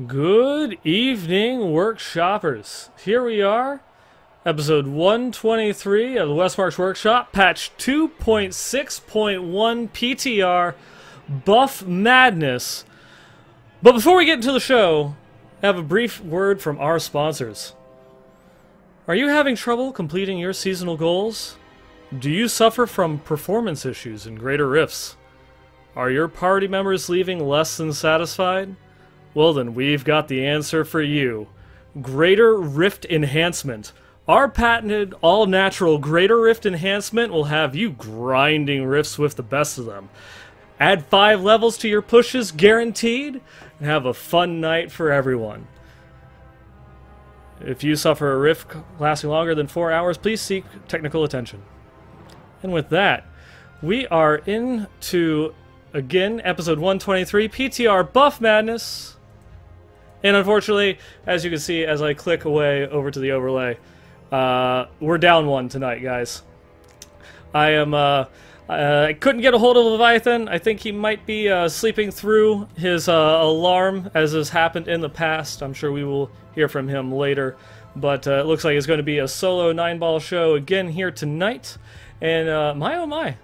Good evening, workshoppers. Here we are, episode 123 of the Westmarch Workshop, patch 2.6.1 PTR, Buff Madness. But before we get into the show, I have a brief word from our sponsors. Are you having trouble completing your seasonal goals? Do you suffer from performance issues and greater rifts? Are your party members leaving less than satisfied? Well then, we've got the answer for you. Greater Rift Enhancement. Our patented, all-natural Greater Rift Enhancement will have you grinding rifts with the best of them. Add 5 levels to your pushes, guaranteed, and have a fun night for everyone. If you suffer a rift lasting longer than 4 hours, please seek technical attention. And with that, we are into, again, episode 123, PTR Buff Madness. And unfortunately, as you can see, as I click away over to the overlay, we're down 1 tonight, guys. I couldn't get a hold of Leviathan. I think he might be sleeping through his alarm, as has happened in the past. I'm sure we will hear from him later. But it looks like it's going to be a solo Neinball show again here tonight. And my oh my,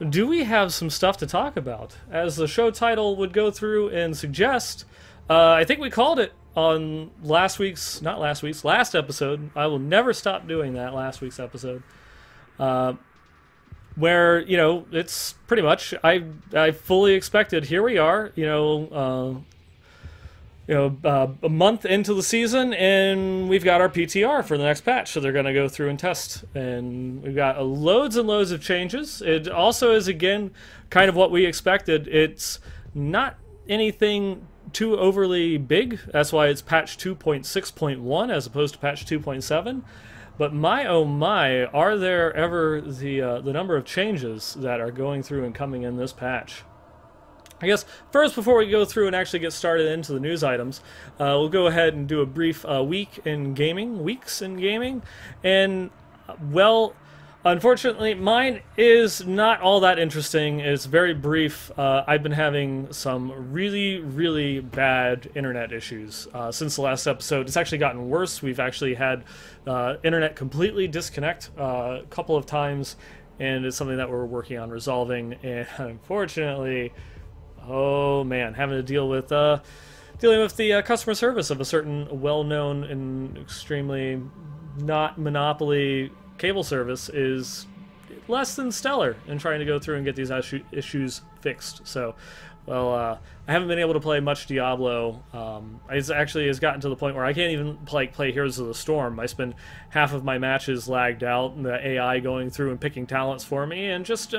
do we have some stuff to talk about? As the show title would go through and suggest, I think we called it on last episode. I will never stop doing that, last week's episode. Where, you know, it's pretty much, I fully expected, here we are, a month into the season, and we've got our PTR for the next patch, so they're going to go through and test. And we've got loads and loads of changes. It also is, again, kind of what we expected. It's not anything too overly big. That's why it's patch 2.6.1 as opposed to patch 2.7. But my oh my, are there ever the number of changes that are going through and coming in this patch. I guess first, before we go through and actually get started into the news items, we'll go ahead and do a brief weeks in gaming, and well, unfortunately, mine is not all that interesting. It's very brief. I've been having some really bad internet issues since the last episode. It's actually gotten worse. We've actually had internet completely disconnect a couple of times, and it's something that we're working on resolving. And unfortunately, oh man, having to dealing with the customer service of a certain well-known and extremely not monopoly cable service is less than stellar in trying to go through and get these issues fixed. So, well, I haven't been able to play much Diablo. It actually has gotten to the point where I can't even play Heroes of the Storm. I spend half of my matches lagged out, and the AI going through and picking talents for me, and just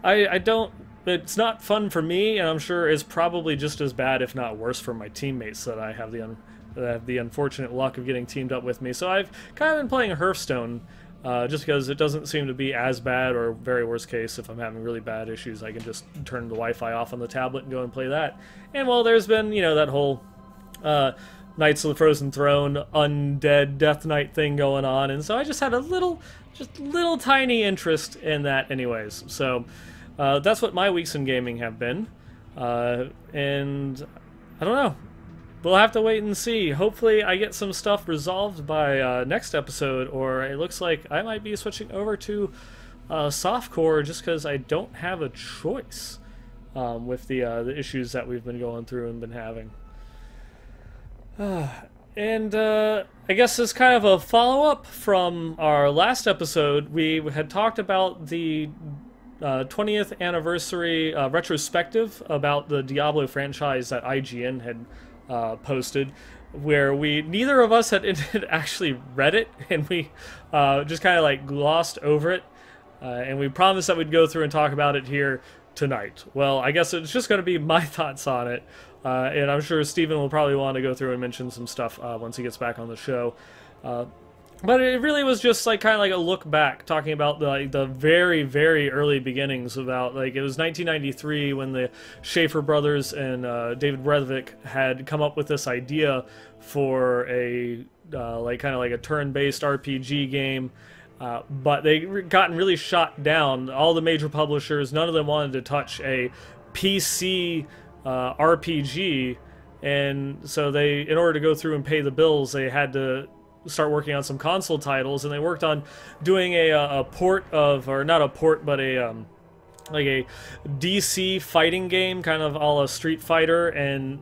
I don't. It's not fun for me, and I'm sure it's probably just as bad, if not worse, for my teammates that I have the unfortunate luck of getting teamed up with me. So I've kind of been playing Hearthstone. Just because it doesn't seem to be as bad, or very worst case, if I'm having really bad issues, I can just turn the Wi-Fi off on the tablet and go and play that. And well, there's been, that whole Knights of the Frozen Throne undead Death Knight thing going on, and so I just had a little tiny interest in that anyways. So that's what my weeks in gaming have been, and I don't know. We'll have to wait and see. Hopefully I get some stuff resolved by next episode, or it looks like I might be switching over to softcore just because I don't have a choice with the issues that we've been going through and been having. And I guess as kind of a follow-up from our last episode, we had talked about the 20th anniversary retrospective about the Diablo franchise that IGN had posted, where neither of us had actually read it, and we just kind of like glossed over it, and we promised that we'd go through and talk about it here tonight. Well, I guess it's just going to be my thoughts on it, and I'm sure Steven will probably want to go through and mention some stuff once he gets back on the show. But it really was just like kind of like a look back, talking about the very early beginnings. About like it was 1993 when the Schaefer brothers and David Brevik had come up with this idea for a kind of like a turn-based RPG game. But they gotten really shot down. All the major publishers, none of them wanted to touch a PC RPG and so they, in order to go through and pay the bills, they had to start working on some console titles, and they worked on doing a port of, or not a port, but a like a DC fighting game, kind of a la Street Fighter, and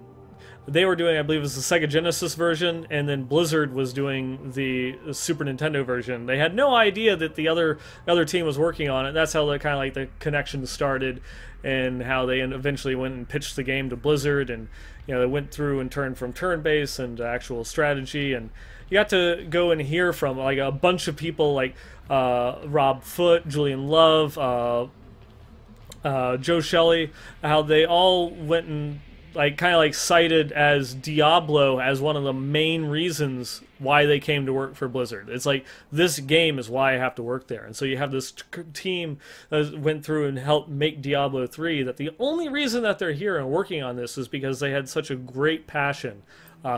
they were doing, I believe it was the Sega Genesis version, and then Blizzard was doing the Super Nintendo version. They had no idea that the other team was working on it. That's how the kind of like the connection started, and how they eventually went and pitched the game to Blizzard, and you know, they went through and turned from turn-based and actual strategy, and you got to go and hear from like a bunch of people like Rob Foote, Julian Love, Joe Shelley, how they all went and like kind of like cited as Diablo as one of the main reasons why they came to work for Blizzard. It's like, this game is why I have to work there. And so you have this team that went through and helped make Diablo 3, that the only reason that they're here and working on this is because they had such a great passion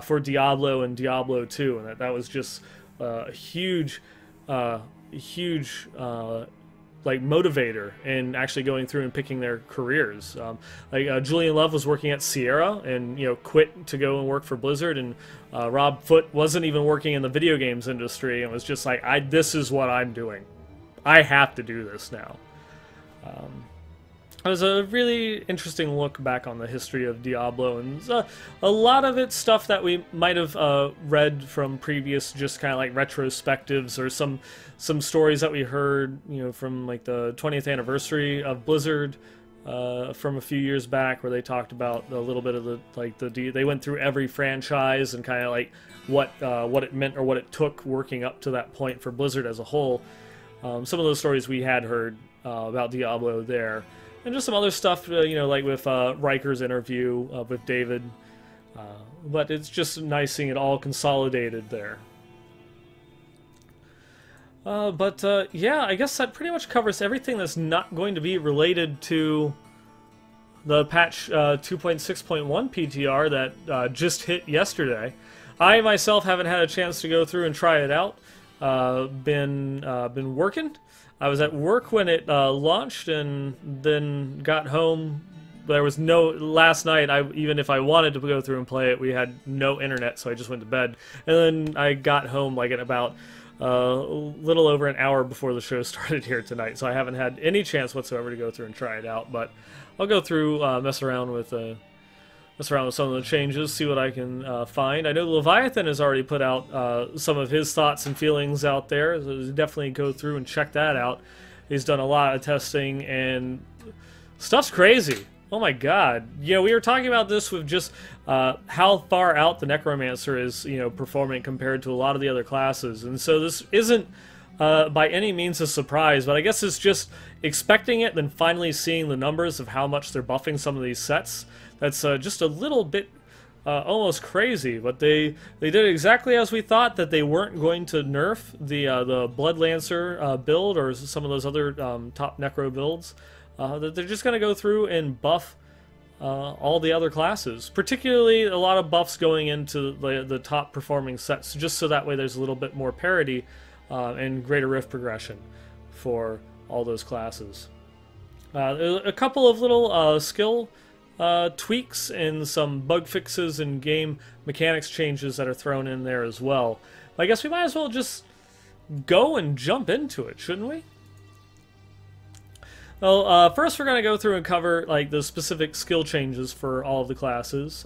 for Diablo and Diablo 2, and that was just a huge like motivator in actually going through and picking their careers. Julian Love was working at Sierra and, you know, quit to go and work for Blizzard, and Rob Foote wasn't even working in the video games industry and was just like, this is what I'm doing. I have to do this now. It was a really interesting look back on the history of Diablo, and a lot of it's stuff that we might have read from previous, just kind of like retrospectives, or some stories that we heard, you know, from like the 20th anniversary of Blizzard from a few years back, where they talked about a little bit of they went through every franchise and kind of like what it meant or what it took working up to that point for Blizzard as a whole. Some of those stories we had heard about Diablo there. And just some other stuff, you know, like with Riker's interview with David. But it's just nice seeing it all consolidated there. Yeah, I guess that pretty much covers everything that's not going to be related to the patch 2.6.1 PTR that just hit yesterday. I myself haven't had a chance to go through and try it out. Been working. I was at work when it launched, and then got home. There was no, last night, even if I wanted to go through and play it, we had no internet, so I just went to bed. And then I got home like at about a little over an hour before the show started here tonight, so I haven't had any chance whatsoever to go through and try it out. But I'll go through, mess around with some of the changes, see what I can find. I know Leviathan has already put out some of his thoughts and feelings out there, so definitely go through and check that out. He's done a lot of testing, and stuff's crazy. Oh my god. You know, we were talking about this with just how far out the Necromancer is, you know, performing compared to a lot of the other classes. And so this isn't by any means a surprise, but I guess it's just expecting it, then finally seeing the numbers of how much they're buffing some of these sets. That's just a little bit almost crazy, but they did exactly as we thought, that they weren't going to nerf the Blood Lancer build or some of those other top Necro builds. That they're just going to go through and buff all the other classes, particularly a lot of buffs going into the top performing sets, just so that way there's a little bit more parity and greater rift progression for all those classes. A couple of little skill tweaks and some bug fixes and game mechanics changes that are thrown in there as well. I guess we might as well just go and jump into it, shouldn't we? Well, first we're going to go through and cover like the specific skill changes for all of the classes.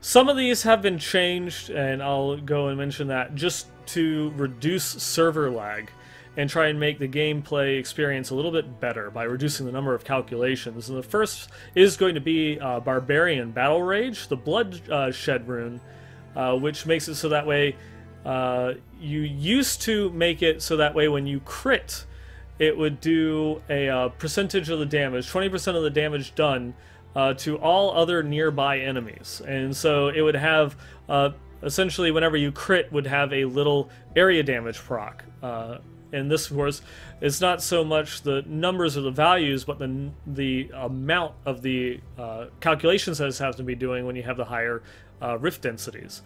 Some of these have been changed, and I'll go and mention that, just to reduce server lag and try and make the gameplay experience a little bit better by reducing the number of calculations. And the first is going to be Barbarian Battle Rage, the Bloodshed rune, which makes it so that way you used to make it so that way when you crit, it would do a percentage of the damage, 20% of the damage done to all other nearby enemies. And so it would have, essentially whenever you crit, would have a little area damage proc. And this, of course, is not so much the numbers or the values, but the amount of the calculations that this has to be doing when you have the higher rift densities.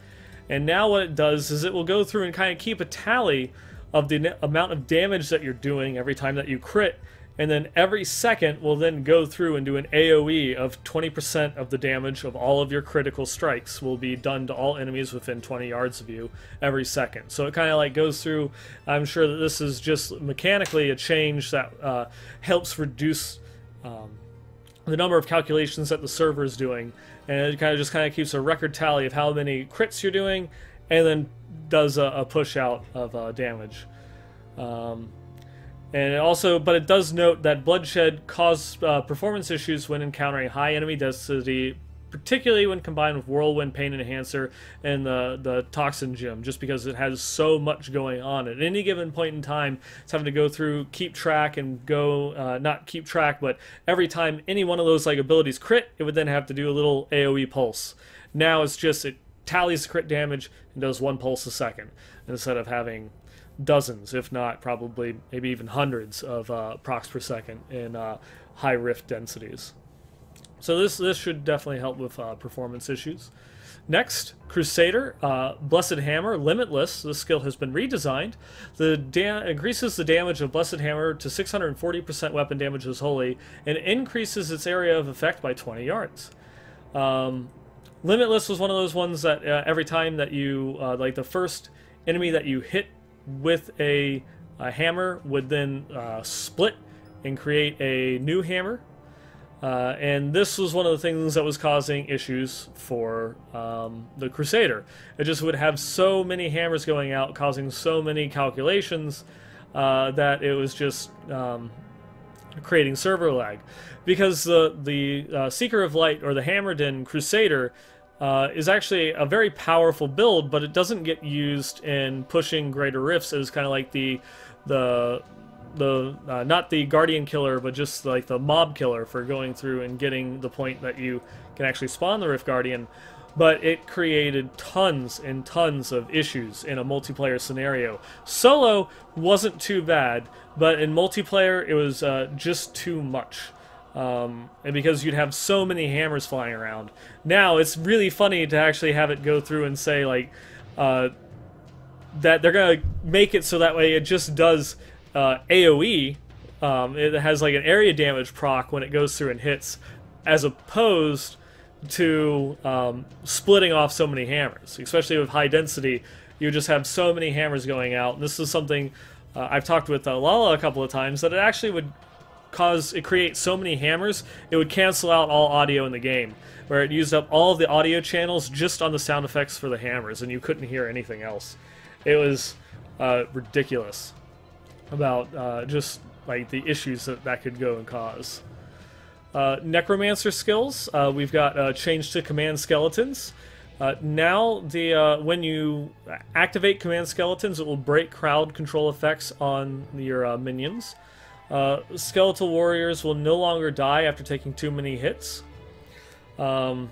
And now what it does is it will go through and kind of keep a tally of the amount of damage that you're doing every time that you crit, and then every second will then go through and do an AoE of 20% of the damage of all of your critical strikes will be done to all enemies within 20 yards of you every second. So it kind of like goes through. I'm sure that this is just mechanically a change that helps reduce the number of calculations that the server is doing, and it kind of keeps a record tally of how many crits you're doing, and then does a push out of damage. And it does note that bloodshed causes performance issues when encountering high enemy density, particularly when combined with Whirlwind Pain Enhancer and the Toxin Gem, just because it has so much going on. At any given point in time, it's having to go through, keep track, and go, not keep track, but every time any one of those like abilities crit, it would then have to do a little AoE pulse. Now it's just, it tallies the crit damage and does 1 pulse a second, instead of having dozens, if not probably maybe even hundreds of procs per second in high rift densities. So this should definitely help with performance issues. Next, Crusader, Blessed Hammer, Limitless. This skill has been redesigned. Increases the damage of Blessed Hammer to 640% weapon damage as holy, and increases its area of effect by 20 yards. Limitless was one of those ones that every time that you, like the first enemy that you hit with a hammer would then split and create a new hammer. And this was one of the things that was causing issues for the Crusader. It just would have so many hammers going out, causing so many calculations that it was just creating server lag. Because the Seeker of Light, or the Hammered in Crusader, is actually a very powerful build, but it doesn't get used in pushing greater rifts. It was kind of like not the Guardian killer, but just like the mob killer for going through and getting the point that you can actually spawn the Rift Guardian. But it created tons and tons of issues in a multiplayer scenario. Solo wasn't too bad, but in multiplayer it was just too much. And because you'd have so many hammers flying around. Now it's really funny to actually have it go through and say like that they're gonna make it so that way it just does AoE. It has like an area damage proc when it goes through and hits, as opposed to splitting off so many hammers. Especially with high density, you just have so many hammers going out. And this is something I've talked with Lala a couple of times, that it actually would create so many hammers, it would cancel out all audio in the game, where it used up all of the audio channels just on the sound effects for the hammers, and you couldn't hear anything else. It was ridiculous about just like the issues that could go and cause. Necromancer skills, we've got change to command skeletons. Now, when you activate command skeletons, it will break crowd control effects on your minions. Skeletal warriors will no longer die after taking too many hits. And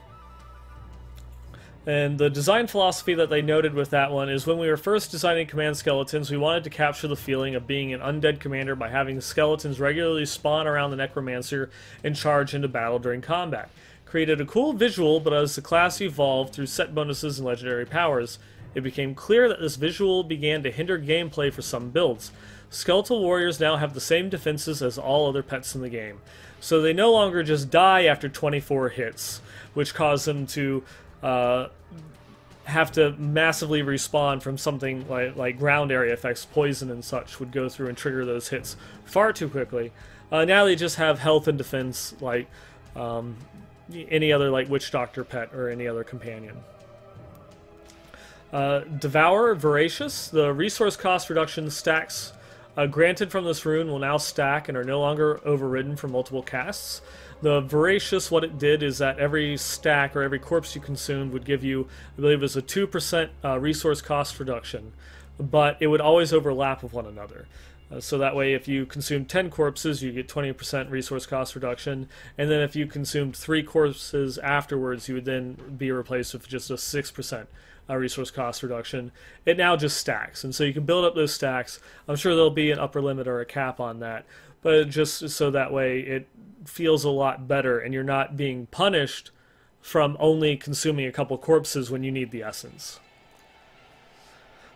the design philosophy that they noted with that one is, when we were first designing command skeletons, we wanted to capture the feeling of being an undead commander by having the skeletons regularly spawn around the necromancer and charge into battle during combat. Created a cool visual, but as the class evolved through set bonuses and legendary powers, it became clear that this visual began to hinder gameplay for some builds. Skeletal warriors now have the same defenses as all other pets in the game, so they no longer just die after 24 hits, which cause them to have to massively respawn from something like ground area effects, poison and such would go through and trigger those hits far too quickly. Now they just have health and defense like any other like Witch Doctor pet or any other companion. Devour, Voracious, the resource cost reduction stacks granted from this rune will now stack and are no longer overridden for multiple casts. The Voracious, what it did is that every stack or every corpse you consumed would give you, I believe it was a 2% resource cost reduction, but it would always overlap with one another. So that way if you consumed 10 corpses, you get 20% resource cost reduction, and then if you consumed 3 corpses afterwards, you would then be replaced with just a 6% resource cost reduction. It now just stacks, and so you can build up those stacks. I'm sure there'll be an upper limit or a cap on that, but just so that way it feels a lot better and you're not being punished from only consuming a couple corpses when you need the essence.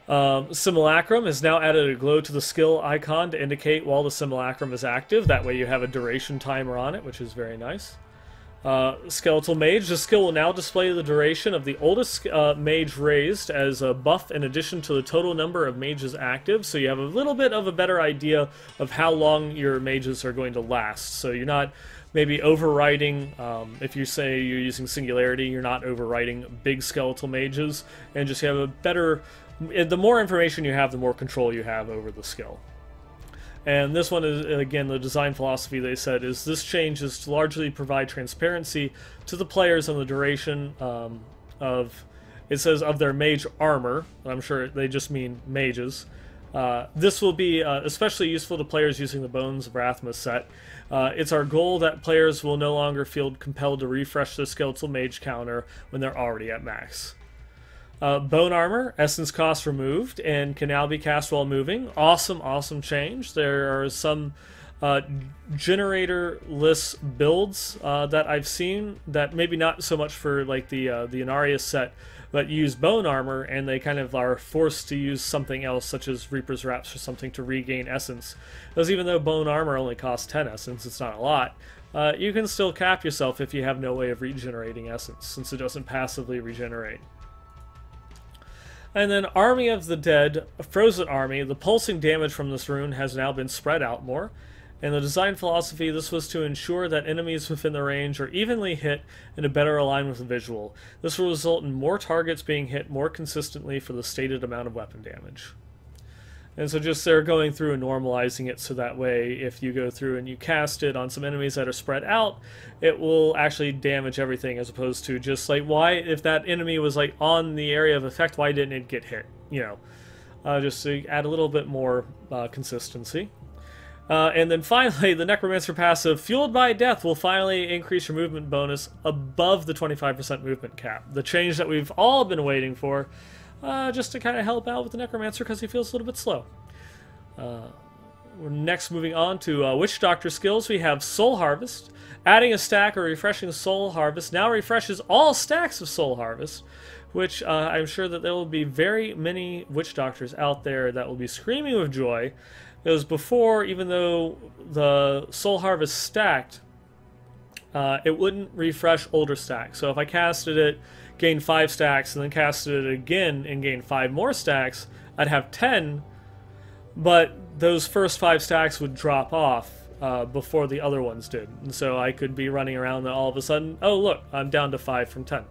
Simulacrum has now added a glow to the skill icon to indicate while the simulacrum is active. That way you have a duration timer on it, which is very nice. Skeletal Mage. The skill will now display the duration of the oldest mage raised as a buff in addition to the total number of mages active, so you have a little bit of a better idea of how long your mages are going to last. So you're not maybe overriding, if you say you're using Singularity, you're not overriding big skeletal mages, and just have a better... The more information you have, the more control you have over the skill. And this one is, again, the design philosophy they said is this change is to largely provide transparency to the players on the duration of, it says, of their mage armor. I'm sure they just mean mages. This will be especially useful to players using the Bones of Rathma set. It's our goal that players will no longer feel compelled to refresh their skeletal mage counter when they're already at max. Bone Armor, essence cost removed, and can now be cast while moving. Awesome, awesome change. There are some generator-less builds that I've seen that maybe not so much for like the Inarius set, but use Bone Armor, and they kind of are forced to use something else, such as Reaper's Wraps or something, to regain essence. Because even though Bone Armor only costs 10 essence, it's not a lot, you can still cap yourself if you have no way of regenerating essence, since it doesn't passively regenerate. And then Army of the Dead, a Frozen Army. The pulsing damage from this rune has now been spread out more. In the design philosophy, this was to ensure that enemies within the range are evenly hit and to better align with the visual. This will result in more targets being hit more consistently for the stated amount of weapon damage. And so just they're going through and normalizing it so that way if you go through and you cast it on some enemies that are spread out, it will actually damage everything, as opposed to just like, why, if that enemy was like on the area of effect, why didn't it get hit? You know, just to add a little bit more consistency. And then finally, the Necromancer passive, Fueled by Death, will finally increase your movement bonus above the 25% movement cap. The change that we've all been waiting for. Just to kind of help out with the Necromancer because he feels a little bit slow. We're next moving on to Witch Doctor skills. We have Soul Harvest. Adding a stack or refreshing Soul Harvest now refreshes all stacks of Soul Harvest, which I'm sure that there will be very many Witch Doctors out there that will be screaming with joy. Because before, even though the Soul Harvest stacked, it wouldn't refresh older stacks. So if I casted it, gained 5 stacks, and then casted it again and gained 5 more stacks, I'd have 10, but those first 5 stacks would drop off before the other ones did. And so I could be running around and all of a sudden, oh look, I'm down to 5 from 10.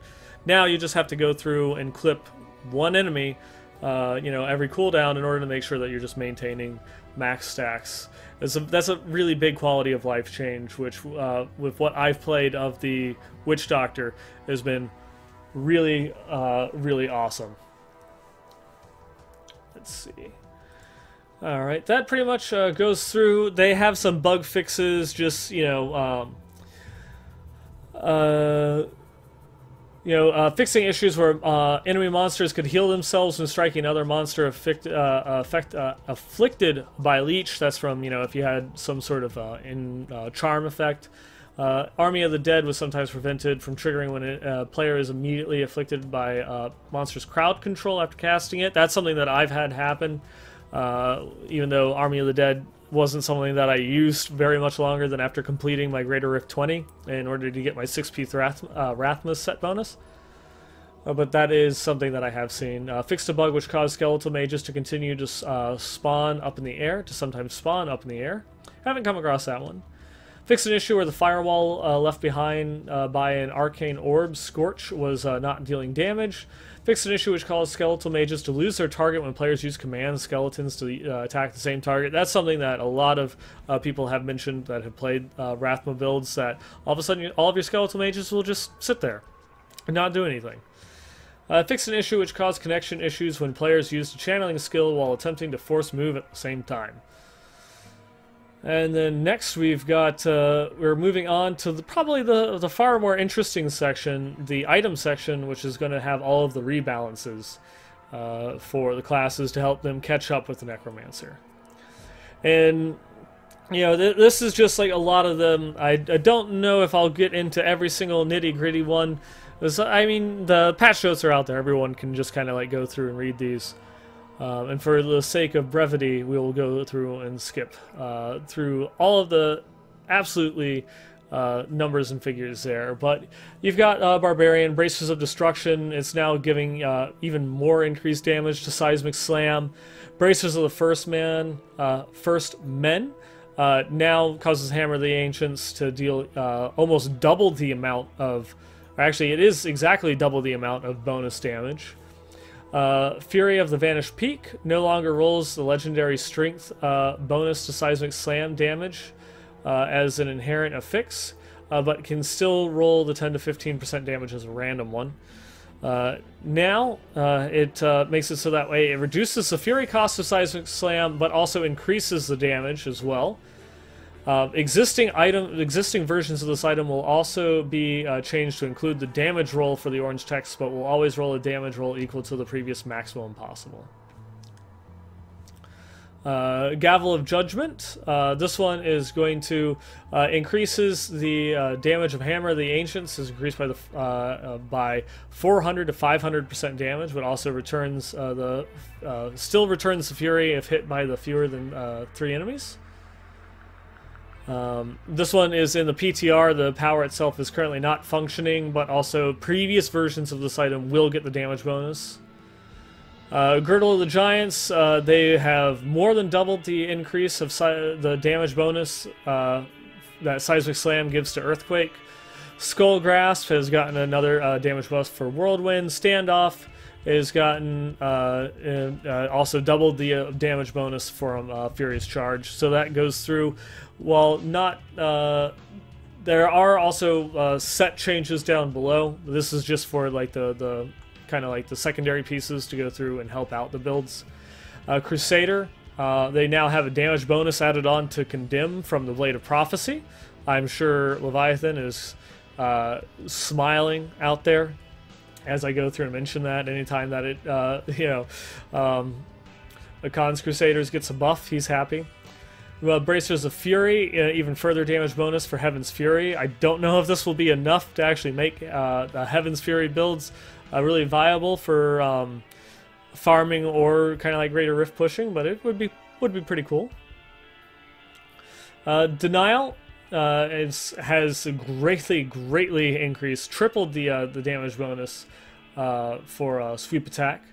Now you just have to go through and clip one enemy every cooldown in order to make sure that you're just maintaining max stacks. That's a really big quality of life change, which with what I've played of the Witch Doctor has been really, really awesome. Let's see. Alright, that pretty much goes through. They have some bug fixes, just, fixing issues where enemy monsters could heal themselves when striking another monster afflicted by leech. That's from, if you had some sort of charm effect. Army of the Dead was sometimes prevented from triggering when a player is immediately afflicted by monster's crowd control after casting it. That's something that I've had happen, even though Army of the Dead wasn't something that I used very much longer than after completing my Greater Rift 20 in order to get my 6P Rathma set bonus. But that is something that I have seen. Fixed a bug which caused skeletal mages to continue to spawn up in the air, to sometimes spawn up in the air. Haven't come across that one. Fixed an issue where the firewall left behind by an arcane orb, Scorch, was not dealing damage. Fixed an issue which caused skeletal mages to lose their target when players use command skeletons to attack the same target. That's something that a lot of people have mentioned that have played Rathma builds, that all of a sudden all of your skeletal mages will just sit there and not do anything. Fixed an issue which caused connection issues when players used a channeling skill while attempting to force move at the same time. And then next we've got, we're moving on to probably the far more interesting section, the item section, which is going to have all of the rebalances for the classes to help them catch up with the Necromancer. And, this is just like a lot of them. I don't know if I'll get into every single nitty-gritty one. I mean, the patch notes are out there. Everyone can just kind of like go through and read these. And for the sake of brevity, we will go through and skip through all of the absolutely numbers and figures there. But you've got Barbarian, Bracers of Destruction. It's now giving even more increased damage to Seismic Slam. Bracers of the First Men now causes Hammer of the Ancients to deal almost double the amount of... Actually, it is exactly double the amount of bonus damage. Fury of the Vanished Peak no longer rolls the legendary strength bonus to Seismic Slam damage as an inherent affix, but can still roll the 10 to 15% damage as a random one. Now it makes it so that way it reduces the Fury cost of Seismic Slam, but also increases the damage as well. Existing versions of this item will also be changed to include the damage roll for the orange text, but will always roll a damage roll equal to the previous maximum possible. Gavel of Judgment. This one is going to increases the damage of Hammer of the Ancients is increased by the by 400 to 500% damage, but also returns still returns the Fury if hit by the fewer than 3 enemies. This one is in the PTR. The power itself is currently not functioning, but also previous versions of this item will get the damage bonus. Girdle of the Giants, they have more than doubled the increase of the damage bonus that Seismic Slam gives to Earthquake. Skull Grasp has gotten another damage buff for Whirlwind. Standoff has gotten also doubled the damage bonus from Furious Charge. So that goes through. While not, there are also set changes down below. This is just for like the kind of like the secondary pieces to go through and help out the builds. Crusader, they now have a damage bonus added on to Condemn from the Blade of Prophecy. I'm sure Leviathan is smiling out there as I go through and mention that. Anytime that it, the Khan's Crusaders gets a buff, he's happy. Bracers of Fury, even further damage bonus for Heaven's Fury. I don't know if this will be enough to actually make the Heaven's Fury builds really viable for farming or kind of like Greater Rift pushing, but it would be pretty cool. Denial has greatly increased, tripled the damage bonus for Sweep Attack.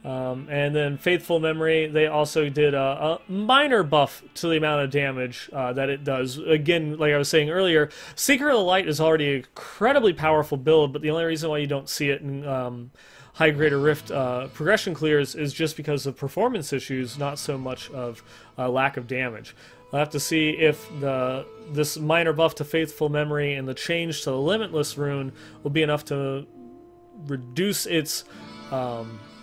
And then Faithful Memory, they also did a minor buff to the amount of damage that it does. Again, like I was saying earlier, Seeker of the Light is already an incredibly powerful build, but the only reason why you don't see it in High Greater Rift progression clears is just because of performance issues, not so much of lack of damage. I'll have to see if this minor buff to Faithful Memory and the change to the Limitless rune will be enough to reduce its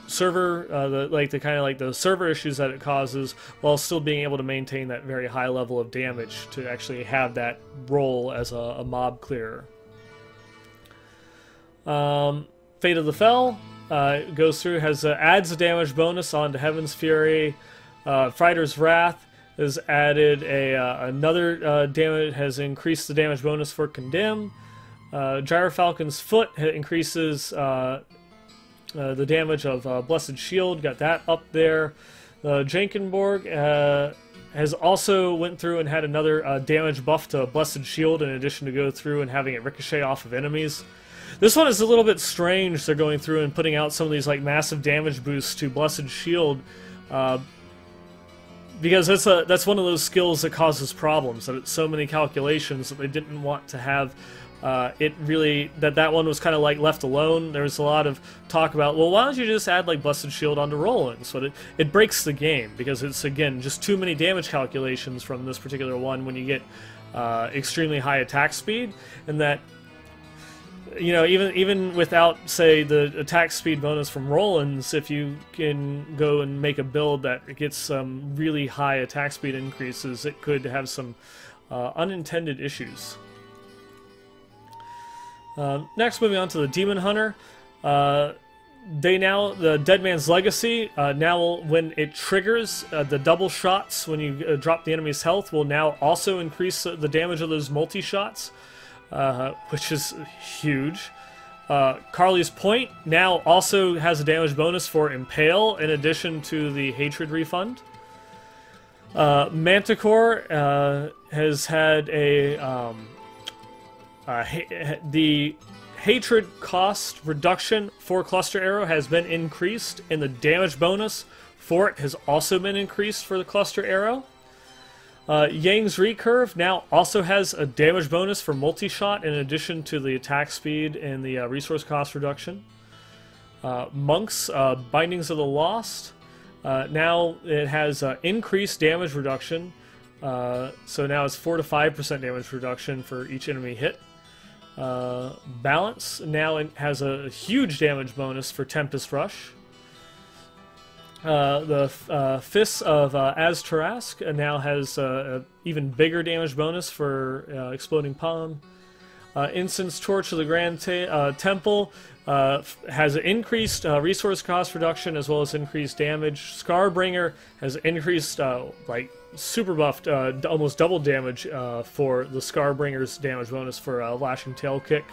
server, the server issues that it causes, while still being able to maintain that very high level of damage to actually have that role as a mob clearer. Fate of the Fell goes through, adds a damage bonus onto Heaven's Fury. Fighter's Wrath has added another damage, has increased the damage bonus for Condemn. Gyrofalcon's Foot increases the damage of Blessed Shield, got that up there. Jankenborg has also went through and had another damage buff to Blessed Shield in addition to go through and having it ricochet off of enemies. This one is a little bit strange. They're going through and putting out some of these like massive damage boosts to Blessed Shield because that's one of those skills that causes problems, that it's so many calculations that they didn't want to have that one was kind of like left alone. There was a lot of talk about, well, why don't you just add like Blessed Shield onto Roland? So it breaks the game, because it's, again, just too many damage calculations from this particular one when you get extremely high attack speed, and that, you know, even without, say, the attack speed bonus from Roland's, if you can go and make a build that gets some really high attack speed increases, it could have some unintended issues. Next, moving on to the Demon Hunter. The Dead Man's Legacy, now when it triggers, the double shots when you drop the enemy's health will now also increase the damage of those multi-shots, which is huge. Carly's Point now also has a damage bonus for Impale in addition to the Hatred refund. Manticore has had the Hatred cost reduction for Cluster Arrow has been increased, and the damage bonus for it has also been increased for the Cluster Arrow. Yang's Recurve now also has a damage bonus for multi-shot in addition to the attack speed and the resource cost reduction. Monk's Bindings of the Lost, now it has increased damage reduction, so now it's 4 to 5% damage reduction for each enemy hit. Balance now has a huge damage bonus for Tempest Rush. The Fists of Az-Tarask now has an even bigger damage bonus for Exploding Palm. Incense Torch of the Grand Temple has an increased resource cost reduction as well as increased damage. Scarbringer has increased, like, super buffed, almost double damage for the Scarbringer's damage bonus for Lashing Tail Kick.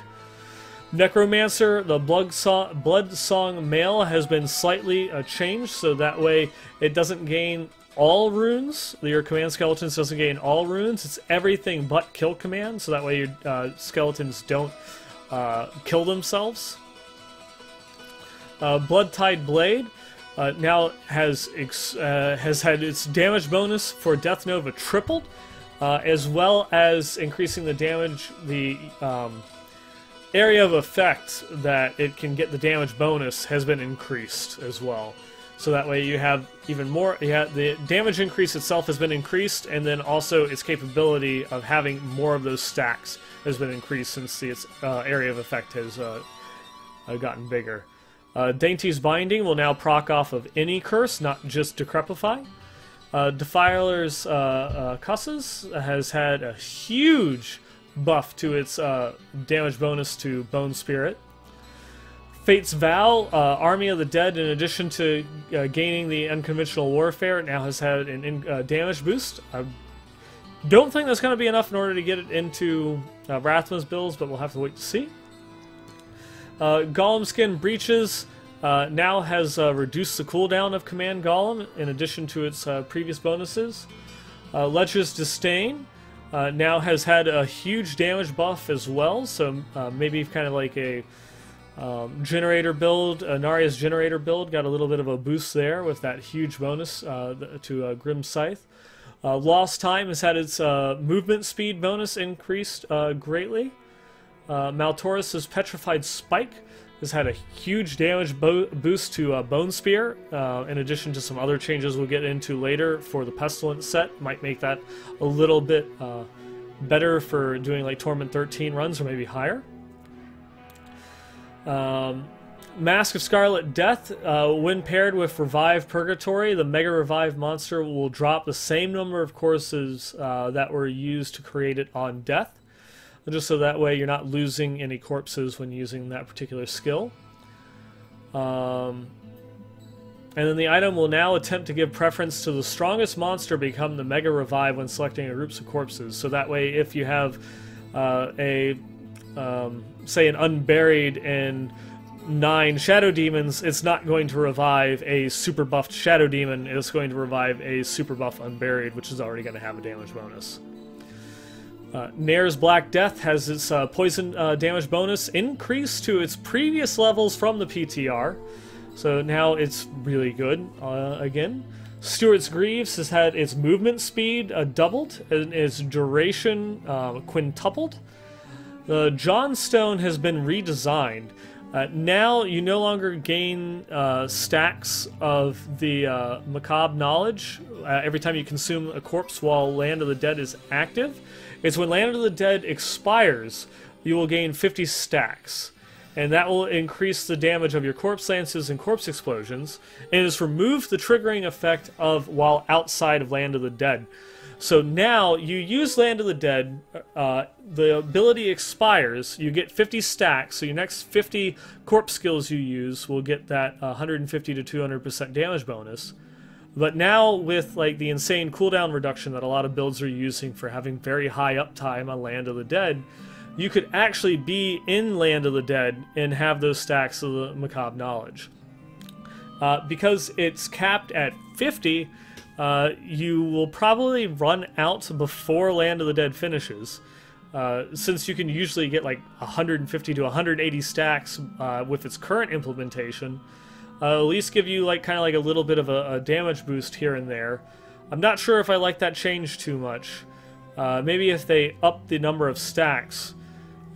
Necromancer, the Blood Song Mail has been slightly changed, so that way it doesn't gain all runes. Your command skeletons doesn't gain all runes. It's everything but kill command, so that way your skeletons don't kill themselves. Blood-Tide Blade now has had its damage bonus for Death Nova tripled, as well as increasing the damage, the area of effect that it can get the damage bonus has been increased as well. So that way you have even more, the damage increase itself has been increased, and then also its capability of having more of those stacks has been increased since its area of effect has gotten bigger. Dainty's Binding will now proc off of any curse, not just Decrepify. Defiler's Cusses has had a huge buff to its damage bonus to Bone Spirit. Fate's Vow, Army of the Dead, in addition to gaining the Unconventional Warfare, now has had an damage boost. I don't think that's going to be enough in order to get it into Rathma's builds, but we'll have to wait to see. Golem Skin Breaches now has reduced the cooldown of Command Golem in addition to its previous bonuses. Lecher's Disdain now has had a huge damage buff as well, so maybe kind of like a generator build, Naria's generator build got a little bit of a boost there with that huge bonus to Grim Scythe. Lost Time has had its movement speed bonus increased greatly. Maltaurus' Petrified Spike has had a huge damage boost to Bone Spear, in addition to some other changes we'll get into later for the Pestilence set. Might make that a little bit better for doing like Torment 13 runs or maybe higher. Mask of Scarlet Death, when paired with Revive Purgatory, the Mega Revive monster will drop the same number of courses that were used to create it on Death, just so that way you're not losing any corpses when using that particular skill. And then the item will now attempt to give preference to the strongest monster become the Mega Revive when selecting a groups of corpses. So that way if you have say an Unburied and 9 Shadow Demons, it's not going to revive a super buffed Shadow Demon, it's going to revive a super buff Unburied, which is already going to have a damage bonus. Nair's Black Death has its poison damage bonus increased to its previous levels from the PTR, so now it's really good again. Stuart's Greaves has had its movement speed doubled and its duration quintupled. The Johnstone has been redesigned. Now you no longer gain stacks of the Macabre Knowledge every time you consume a corpse while Land of the Dead is active. It's when Land of the Dead expires, you will gain 50 stacks. And that will increase the damage of your Corpse Lances and Corpse Explosions. And it has removed the triggering effect of while outside of Land of the Dead. So now you use Land of the Dead, the ability expires, you get 50 stacks, so your next 50 corpse skills you use will get that 150 to 200% damage bonus. But now with like the insane cooldown reduction that a lot of builds are using for having very high uptime on Land of the Dead, you could actually be in Land of the Dead and have those stacks of the Macabre Knowledge. Because it's capped at 50, you will probably run out before Land of the Dead finishes. Since you can usually get like 150 to 180 stacks with its current implementation, at least give you like kind of like a little bit of a damage boost here and there. I'm not sure if I like that change too much. Maybe if they up the number of stacks,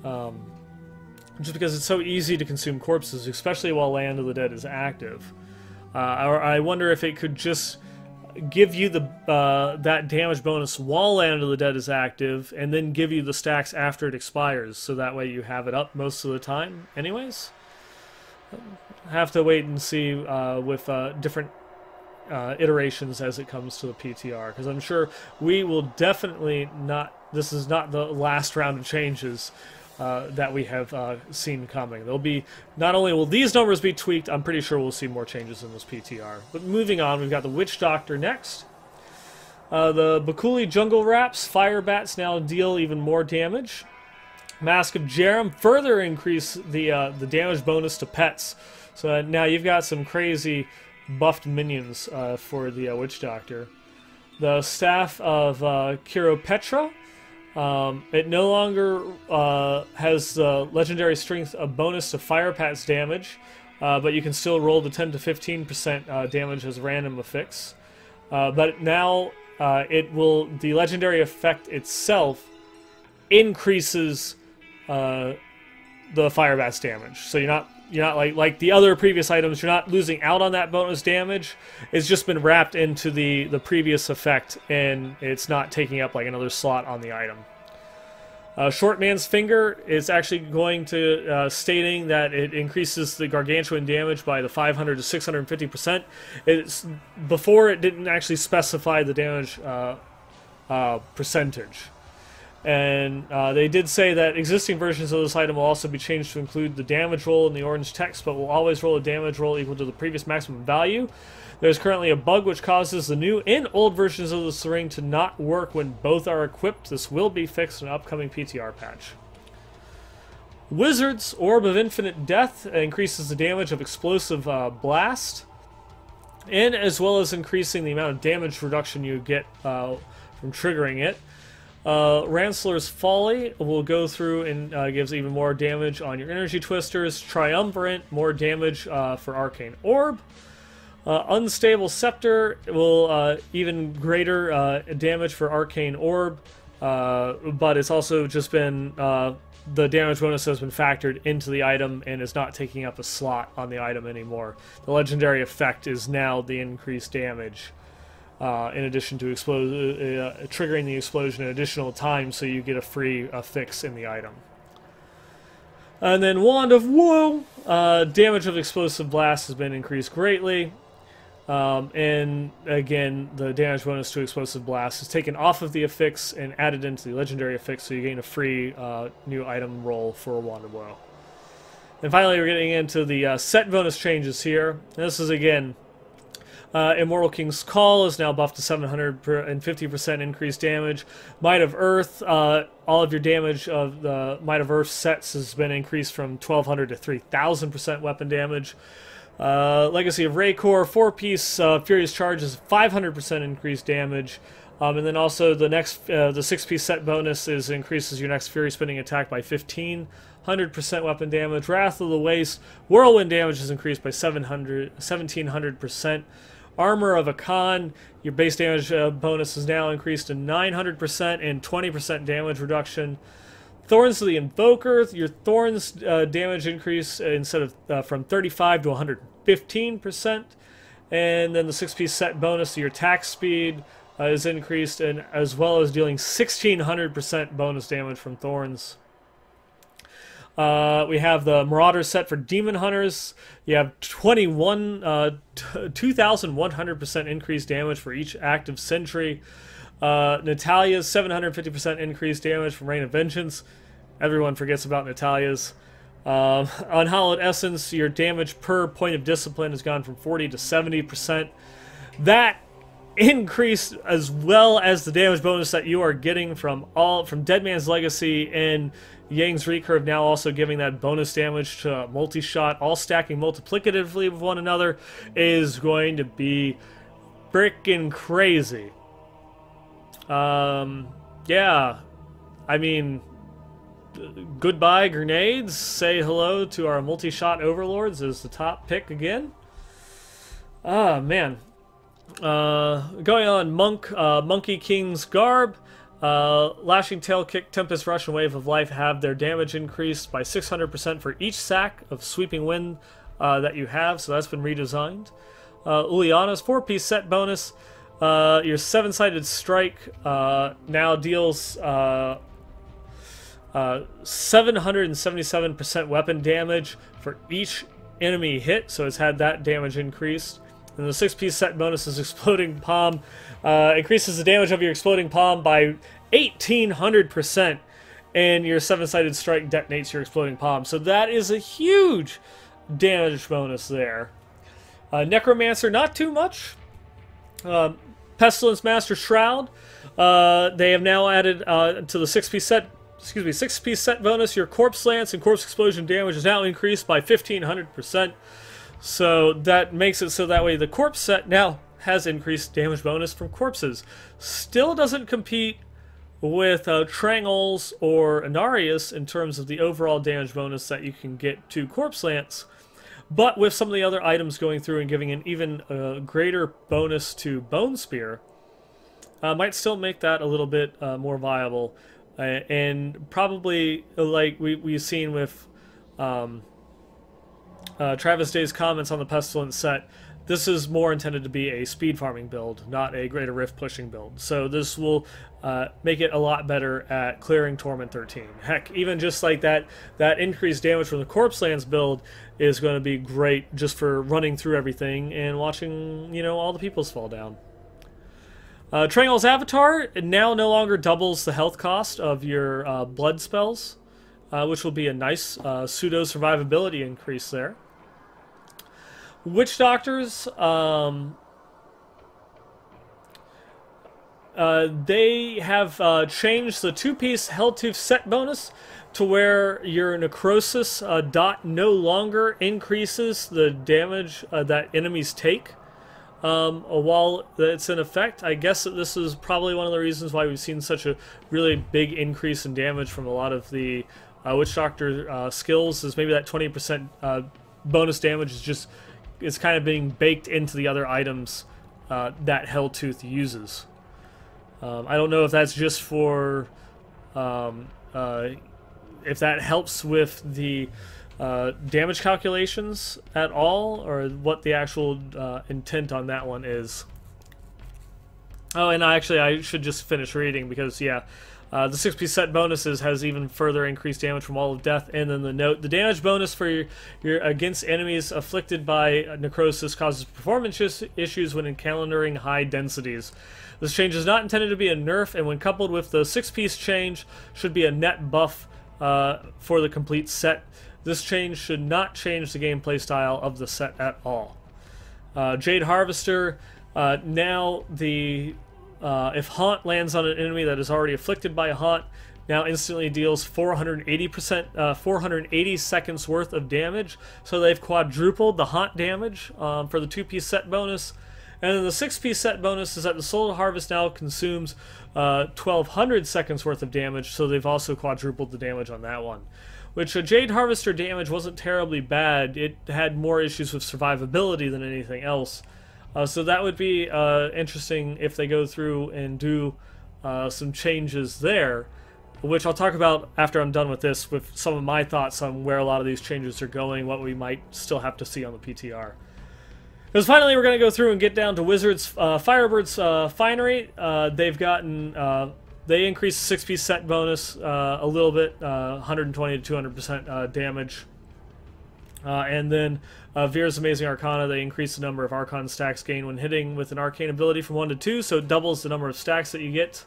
just because it's so easy to consume corpses, especially while Land of the Dead is active. Or I wonder if it could just give you the that damage bonus while Land of the Dead is active, and then give you the stacks after it expires, so that way you have it up most of the time anyways. Have to wait and see with different iterations as it comes to the PTR, because I'm sure we will definitely not, this is not the last round of changes that we have seen coming. There'll be, not only will these numbers be tweaked, I'm pretty sure we'll see more changes in this PTR. But moving on, we've got the Witch Doctor next. The Bakuli Jungle Wraps, Fire Bats now deal even more damage. Mask of Jerem further increase the damage bonus to pets. So now you've got some crazy buffed minions for the Witch Doctor. The Staff of Kiropetra. It no longer has the legendary strength a bonus to Fire Bats damage, but you can still roll the 10 to 15% damage as random affix. But now the legendary effect itself increases the Fire Bats damage. So you're not like the other previous items, you're not losing out on that bonus damage. It's just been wrapped into the previous effect, and it's not taking up like another slot on the item. Short Man's Finger is actually going to stating that it increases the gargantuan damage by the 500 to 650%. It's before it didn't actually specify the damage percentage. And they did say that existing versions of this item will also be changed to include the damage roll in the orange text, but will always roll a damage roll equal to the previous maximum value. There's currently a bug which causes the new and old versions of the syringe to not work when both are equipped. This will be fixed in an upcoming PTR patch. Wizard's Orb of Infinite Death increases the damage of Explosive Blast, and as well as increasing the amount of damage reduction you get from triggering it. Ransler's Folly will go through and gives even more damage on your energy twisters. Triumvirate, more damage for Arcane Orb. Unstable Scepter will even greater damage for Arcane Orb, but it's also just been the damage bonus has been factored into the item and is not taking up a slot on the item anymore. The legendary effect is now the increased damage. In addition to triggering the explosion an additional time, so you get a free fix in the item. And then Wand of Woe, damage of Explosive Blast has been increased greatly. And again, the damage bonus to Explosive Blast is taken off of the affix and added into the legendary affix, so you gain a free new item roll for Wand of Woe. And finally, we're getting into the set bonus changes here. And this is again, Immortal King's Call is now buffed to 750% increased damage. Might of Earth, all of your damage of the Might of Earth sets has been increased from 1200 to 3000% weapon damage. Legacy of Raycor, 4-piece Furious Charge is 500% increased damage. And then also the next, the 6-piece set bonus increases your next Fury Spinning attack by 1500% weapon damage. Wrath of the Waste, Whirlwind damage is increased by 1700%. Armor of Akan, your base damage bonus is now increased to 900% and 20% damage reduction. Thorns of the Invoker, your Thorns damage increase instead of from 35 to 115%. And then the 6-piece set bonus to your attack speed is increased, and as well as dealing 1600% bonus damage from Thorns. We have the Marauder set for Demon Hunters. You have 2,100% increased damage for each active sentry. Natalia's 750% increased damage from Rain of Vengeance. Everyone forgets about Natalia's. Unhallowed Essence, your damage per point of discipline has gone from 40 to 70%. That increase, as well as the damage bonus that you are getting from Dead Man's Legacy and Yang's recurve now also giving that bonus damage to multi-shot, all stacking multiplicatively with one another, is going to be freaking crazy. Yeah, I mean, goodbye grenades. Say hello to our multi-shot overlords as the top pick again. Ah, man. Going on, Monkey King's Garb. Lashing Tail Kick, Tempest Rush, and Wave of Life have their damage increased by 600% for each sack of Sweeping Wind that you have, so that's been redesigned. Uliana's 4-piece set bonus. Your 7-sided strike now deals 777% weapon damage for each enemy hit, so it's had that damage increased. And the 6-piece set bonus is Exploding Palm. Increases the damage of your Exploding Palm by 1,800%, and your 7-sided strike detonates your Exploding Palm. So that is a huge damage bonus there. Necromancer, not too much. Pestilence Master Shroud. They have now added to the 6-piece set bonus. Your Corpse Lance and Corpse Explosion damage is now increased by 1,500%. So that makes it so that way the corpse set now has increased damage bonus from corpses. Still doesn't compete with Trangles or Inarius in terms of the overall damage bonus that you can get to Corpse Lance, but with some of the other items going through and giving an even greater bonus to Bone Spear, might still make that a little bit more viable. And probably, like we've seen with Travis Day's comments on the Pestilence set, this is more intended to be a speed farming build, not a Greater Rift pushing build. So this will make it a lot better at clearing Torment 13. Heck, even just like that increased damage from the Corpse Lance build is going to be great just for running through everything and watching, you know, all the peoples fall down. Trangle's Avatar now no longer doubles the health cost of your blood spells, which will be a nice pseudo survivability increase there. Witch Doctors, they have changed the 2-piece Helltooth set bonus to where your Necrosis dot no longer increases the damage that enemies take while it's in effect. I guess that this is probably one of the reasons why we've seen such a really big increase in damage from a lot of the Witch Doctor skills, is maybe that 20% bonus damage is just, it's kind of being baked into the other items that Helltooth uses. I don't know if that's just for if that helps with the damage calculations at all, or what the actual intent on that one is. Oh, and I should just finish reading, because yeah, the 6-piece set bonuses has even further increased damage from Wall of Death, and then the note: the damage bonus for your against enemies afflicted by necrosis causes performance issues when encountering high densities. This change is not intended to be a nerf, and when coupled with the 6-piece change, should be a net buff for the complete set. This change should not change the gameplay style of the set at all. Jade Harvester, now the if Haunt lands on an enemy that is already afflicted by a Haunt, now instantly deals 480 seconds worth of damage. So they've quadrupled the Haunt damage for the 2-piece set bonus. And then the 6-piece set bonus is that the Soul Harvest now consumes 1,200 seconds worth of damage, so they've also quadrupled the damage on that one. Which Jade Harvester damage wasn't terribly bad. It had more issues with survivability than anything else. So that would be interesting if they go through and do some changes there, which I'll talk about after I'm done with this, with some of my thoughts on where a lot of these changes are going, what we might still have to see on the PTR. Because finally we're going to go through and get down to Wizards Firebird's Finery. They've gotten... they increased the 6-piece set bonus a little bit, 120 to 200% damage. And then Veer's Amazing Arcana, they increase the number of Archon stacks gained when hitting with an Arcane ability from 1 to 2, so it doubles the number of stacks that you get.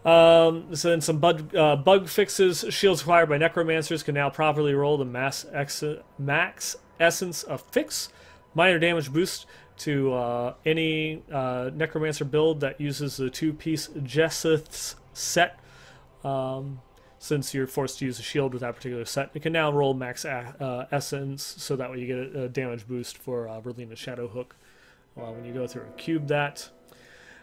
So then some bug fixes. Shields acquired by Necromancers can now properly roll the max Essence of Fix. Minor damage boost to any Necromancer build that uses the 2-piece Jesseth's set. since you're forced to use a shield with that particular set. It can now roll max essence, so that way you get a damage boost for Berlina's Shadow Hook when you go through and cube that.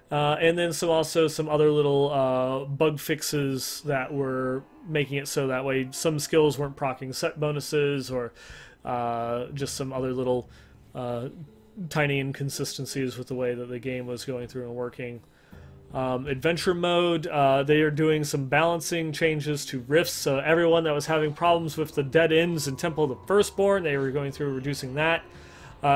And then also some other little bug fixes that were making it so that way some skills weren't proccing set bonuses, or just some other little tiny inconsistencies with the way that the game was going through and working. Adventure mode, they are doing some balancing changes to rifts, so everyone that was having problems with the dead ends in Temple of the Firstborn, they were going through reducing that.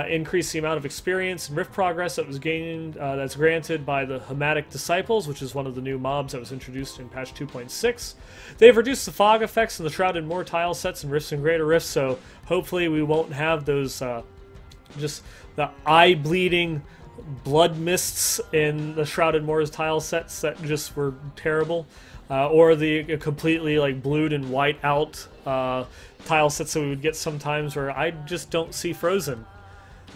Increase the amount of experience and rift progress that was gained, that's granted by the Hematic Disciples, which is one of the new mobs that was introduced in patch 2.6. They've reduced the fog effects in the Shrouded Moor tile sets and Rifts and Greater Rifts, so hopefully we won't have those just the eye-bleeding blood mists in the Shrouded Moors tile sets that just were terrible, or the completely like blued and white out tile sets that we would get sometimes where I just don't see Frozen.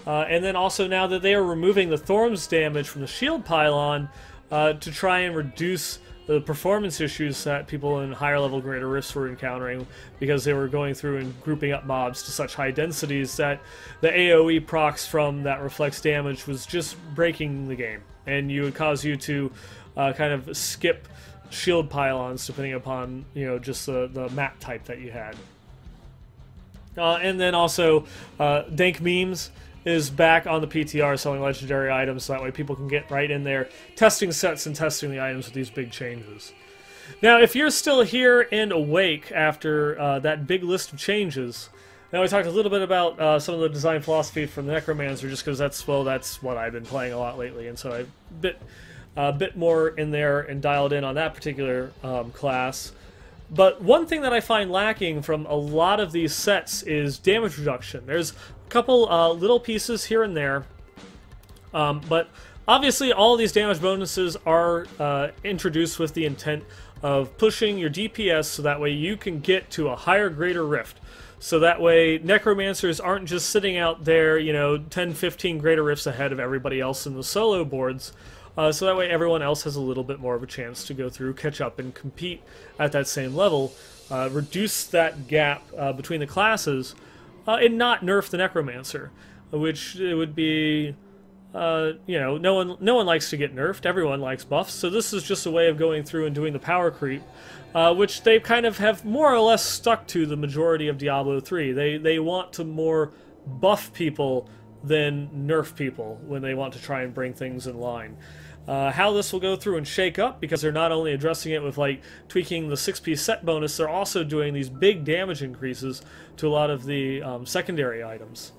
And then also now that they are removing the Thorns damage from the shield pylon to try and reduce the performance issues that people in higher level Greater Rifts were encountering, because they were going through and grouping up mobs to such high densities that the AoE procs from that reflex damage was just breaking the game, and you would cause you to kind of skip shield pylons depending upon, you know, just the map type that you had. And then also Dank Memes is back on the PTR selling legendary items, so that way people can get right in there testing sets and testing the items with these big changes. Now, if you're still here and awake after that big list of changes, now we talked a little bit about some of the design philosophy from the Necromancer, just because that's what I've been playing a lot lately, and so a bit more in there and dialed in on that particular class. But one thing that I find lacking from a lot of these sets is damage reduction. There's a couple little pieces here and there, but obviously all these damage bonuses are introduced with the intent of pushing your DPS so that way you can get to a higher Greater Rift. So that way Necromancers aren't just sitting out there, you know, 10, 15 Greater Rifts ahead of everybody else in the solo boards. So that way everyone else has a little bit more of a chance to go through, catch up, and compete at that same level. Reduce that gap between the classes, and not nerf the Necromancer, which it would be, you know, no one likes to get nerfed. Everyone likes buffs. So this is just a way of going through and doing the power creep, which they kind of have more or less stuck to the majority of Diablo 3. They want to more buff people than nerf people when they want to try and bring things in line. How this will go through and shake up, because they're not only addressing it with like tweaking the 6-piece set bonus, they're also doing these big damage increases to a lot of the secondary items.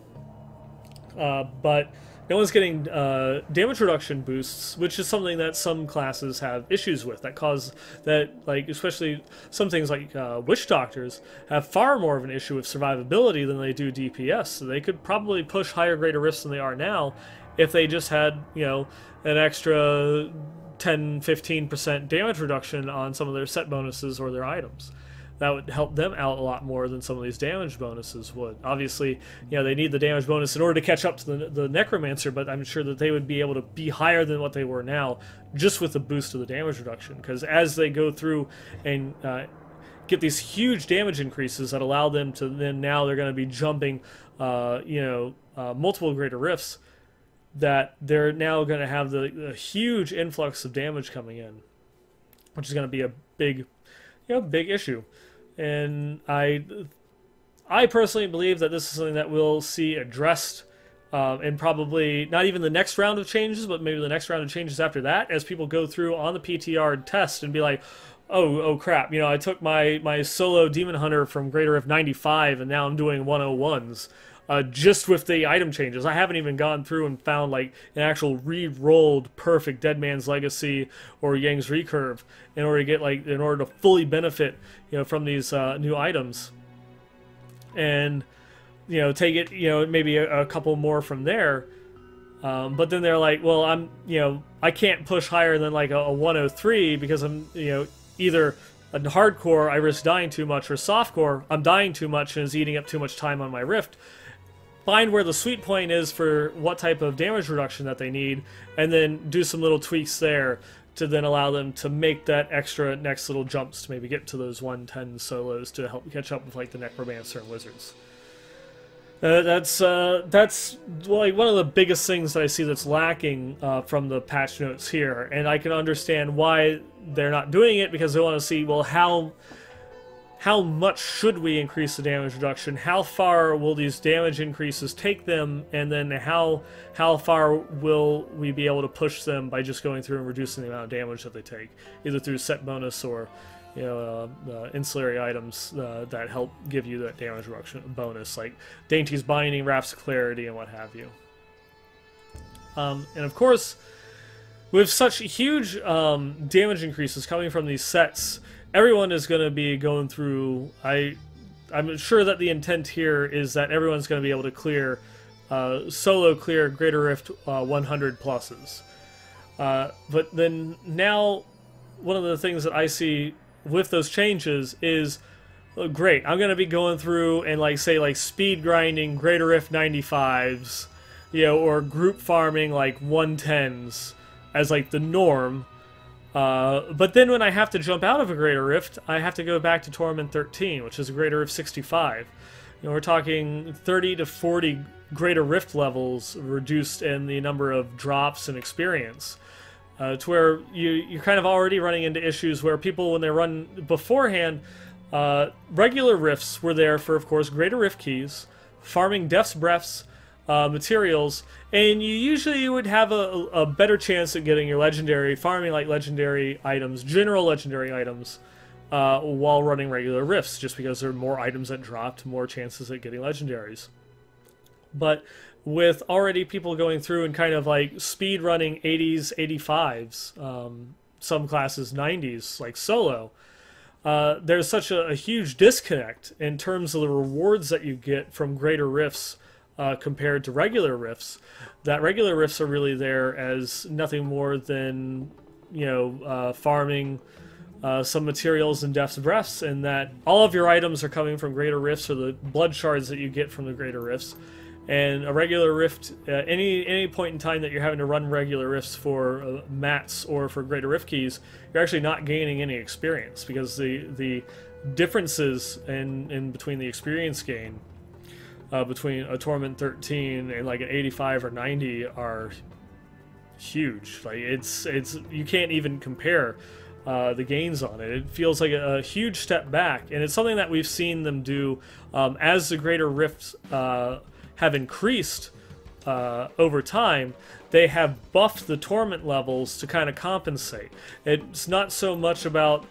But no one's getting damage reduction boosts, which is something that some classes have issues with, that cause that, like, especially some things like Witch Doctors have far more of an issue with survivability than they do DPS. So they could probably push higher Greater Rifts than they are now if they just had, you know, an extra 10-15% damage reduction on some of their set bonuses or their items. That would help them out a lot more than some of these damage bonuses would. Obviously, you know, they need the damage bonus in order to catch up to the Necromancer, but I'm sure that they would be able to be higher than what they were now just with the boost of the damage reduction. Because as they go through and get these huge damage increases that allow them to, then now they're going to be jumping, you know, multiple Greater Rifts, that they're now going to have the huge influx of damage coming in, which is going to be a big, you know, big issue. And I personally believe that this is something that we'll see addressed in probably not even the next round of changes, but maybe the next round of changes after that, as people go through on the PTR and test and be like, oh crap, you know, I took my solo Demon Hunter from Greater Rift 95 and now I'm doing 101s. Just with the item changes. I haven't even gone through and found like an actual re-rolled perfect Dead Man's Legacy or Yang's Recurve in order to get, like, in order to fully benefit, you know, from these new items, and, you know, take it, you know, maybe a couple more from there. But then they're like, well, you know, I can't push higher than like a 103 because I'm, you know, either a hardcore I risk dying too much, or softcore I'm dying too much and is eating up too much time on my rift. Find where the sweet point is for what type of damage reduction that they need, and then do some little tweaks there to then allow them to make that extra next little jumps to maybe get to those 110 solos to help catch up with like the Necromancer and Wizards. That's like one of the biggest things that I see that's lacking from the patch notes here, and I can understand why they're not doing it, because they want to see, well, how much should we increase the damage reduction? How far will these damage increases take them? And then how far will we be able to push them by just going through and reducing the amount of damage that they take, either through set bonus or ancillary items that help give you that damage reduction bonus, like Dainty's Binding, Wraps of Clarity, and what have you. And of course, with such huge damage increases coming from these sets, everyone is going to be going through. I'm sure that the intent here is that everyone's going to be able to clear solo clear Greater Rift 100 pluses. But then now, one of the things that I see with those changes is, great, I'm going to be going through and say speed grinding Greater Rift 95s, or group farming like 110s as like the norm. But then when I have to jump out of a Greater Rift, I have to go back to Torment 13, which is a Greater Rift 65. We're talking 30 to 40 Greater Rift levels reduced in the number of drops and experience. To where you're kind of already running into issues where people, when they run beforehand, regular rifts were there for, of course, Greater Rift keys, farming Death's Breaths, materials, and you usually would have a better chance at getting your legendary, farming like legendary items, general legendary items, while running regular rifts, just because there are more items that dropped, more chances at getting legendaries. But with already people going through and kind of like speed running 80s, 85s, some classes 90s, like solo, there's such a huge disconnect in terms of the rewards that you get from Greater Rifts compared to regular rifts, that regular rifts are really there as nothing more than, farming some materials and Death's Breaths, and that all of your items are coming from Greater Rifts or the blood shards that you get from the Greater Rifts. And a regular rift, any point in time that you're having to run regular rifts for mats or for Greater Rift keys, you're actually not gaining any experience, because the differences in between the experience gain between a Torment 13 and like an 85 or 90 are huge. Like it's you can't even compare the gains on it. It feels like a huge step back, and it's something that we've seen them do as the Greater Rifts have increased over time. They have buffed the torment levels to kind of compensate. It's not so much about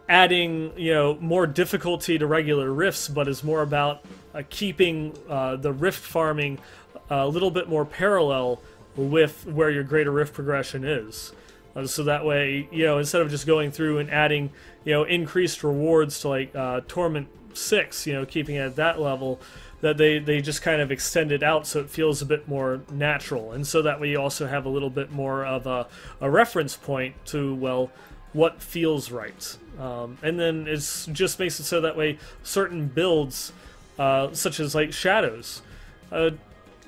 adding more difficulty to regular rifts, but is more about keeping the rift farming a little bit more parallel with where your Greater Rift progression is. So that way, instead of just going through and adding increased rewards to like Torment 6, keeping it at that level, that they just kind of extend it out so it feels a bit more natural, and so that way you also have a little bit more of a reference point to, well, what feels right. And then it just makes it so that way certain builds, such as like Shadows,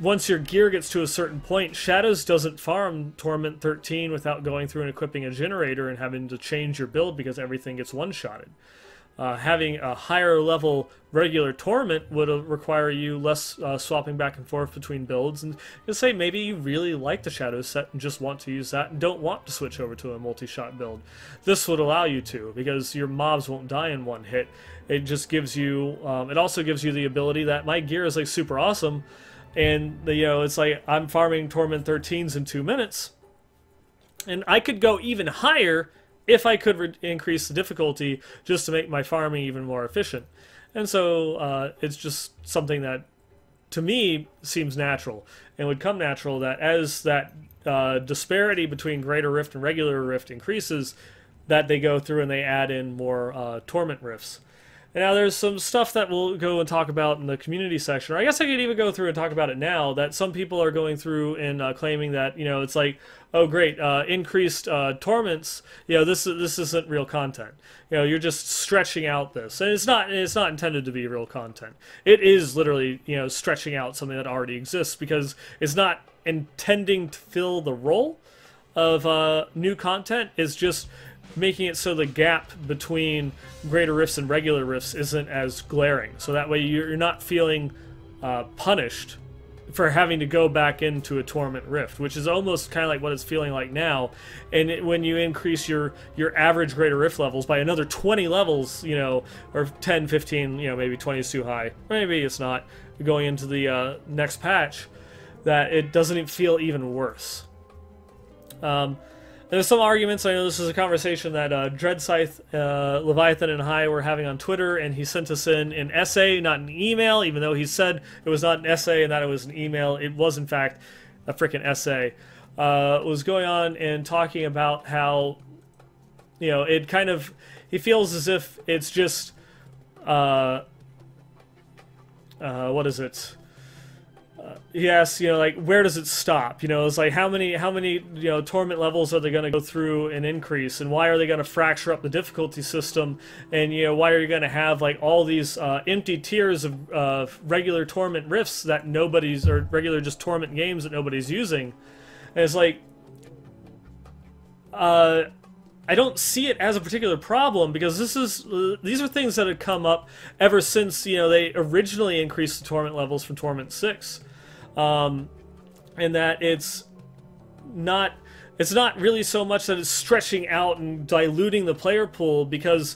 once your gear gets to a certain point, Shadows doesn't farm Torment 13 without going through and equipping a generator and having to change your build because everything gets one-shotted. Having a higher level regular Torment would require you less swapping back and forth between builds, and just say maybe you really like the Shadow set and just want to use that and don't want to switch over to a multi-shot build. This would allow you to, because your mobs won't die in one hit. It just gives you, it also gives you the ability that my gear is like super awesome, and it's like I'm farming Torment 13s in 2 minutes, and I could go even higher if I could increase the difficulty just to make my farming even more efficient. And so it's just something that, to me, seems natural, and would come natural that as that disparity between Greater Rift and regular Rift increases, that they go through and they add in more Torment Rifts. And now there's some stuff that we'll go and talk about in the community section, or I guess I could even go through and talk about it now, that some people are going through and claiming that, it's like, oh great, increased torments, this isn't real content. You're just stretching out this. And it's not intended to be real content. It is literally, stretching out something that already exists, because it's not intending to fill the role. of new content is just making it so the gap between greater rifts and regular rifts isn't as glaring. So that way you're not feeling punished for having to go back into a Torment Rift, which is almost kind of like what it's feeling like now. And when you increase your average Greater Rift levels by another 20 levels, you know, or 10, 15, you know, maybe 20 is too high, maybe it's not, going into the next patch, that it doesn't feel even worse. There's some arguments. I know this is a conversation that Dreadscythe, Leviathan, and I were having on Twitter, and he sent us in an essay, not an email, even though he said it was not an essay and that it was an email. It was, in fact, a freaking essay. Was going on and talking about how, you know, it kind of, he feels as if it's just, what is it? He asks, you know, like, where does it stop? You know, it's like, how many, you know, torment levels are they going to go through and increase, and why are they going to fracture up the difficulty system, and, you know, why are you going to have, like, all these empty tiers of regular torment rifts that nobody's, or regular just torment games that nobody's using? And it's like, I don't see it as a particular problem, because these are things that have come up ever since, you know, they originally increased the torment levels from Torment 6. And that it's not really so much that it's stretching out and diluting the player pool, because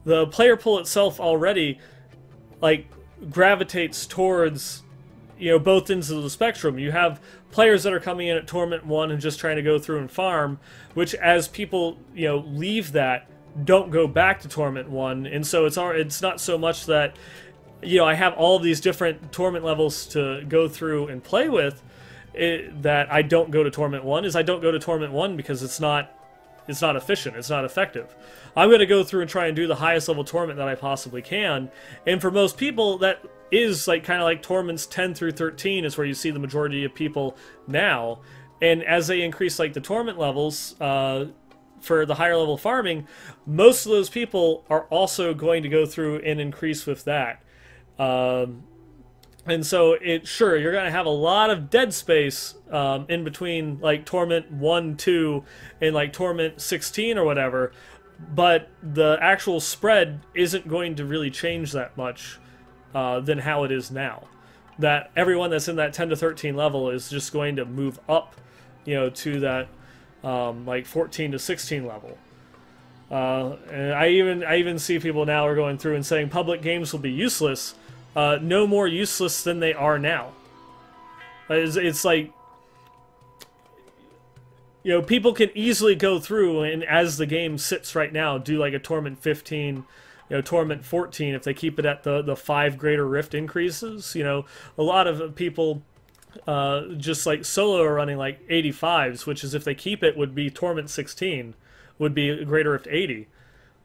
the player pool itself already, like, gravitates towards, you know, both ends of the spectrum. You have players that are coming in at Torment 1 and just trying to go through and farm, which, as people, you know, leave that, don't go back to Torment 1, and so it's not so much that, you know, I have all these different torment levels to go through and play with, that I don't go to Torment 1, is I don't go to Torment 1 because it's not efficient, it's not effective. I'm going to go through and try and do the highest level torment that I possibly can, and for most people that is like kind of like Torments 10 through 13 is where you see the majority of people now, and as they increase like the torment levels, for the higher level farming, most of those people are also going to go through and increase with that. And so sure, you're going to have a lot of dead space in between like Torment 1, 2, and like Torment 16 or whatever, but the actual spread isn't going to really change that much than how it is now. That everyone that's in that 10 to 13 level is just going to move up, you know, to that like 14 to 16 level. And I even see people now are going through and saying public games will be useless. No more useless than they are now. It's like, you know, people can easily go through and, as the game sits right now, do like a Torment 15, you know, Torment 14 if they keep it at the 5 greater rift increases. You know, a lot of people just like solo are running like 85s, which is, if they keep it, would be Torment 16, would be a greater rift 80.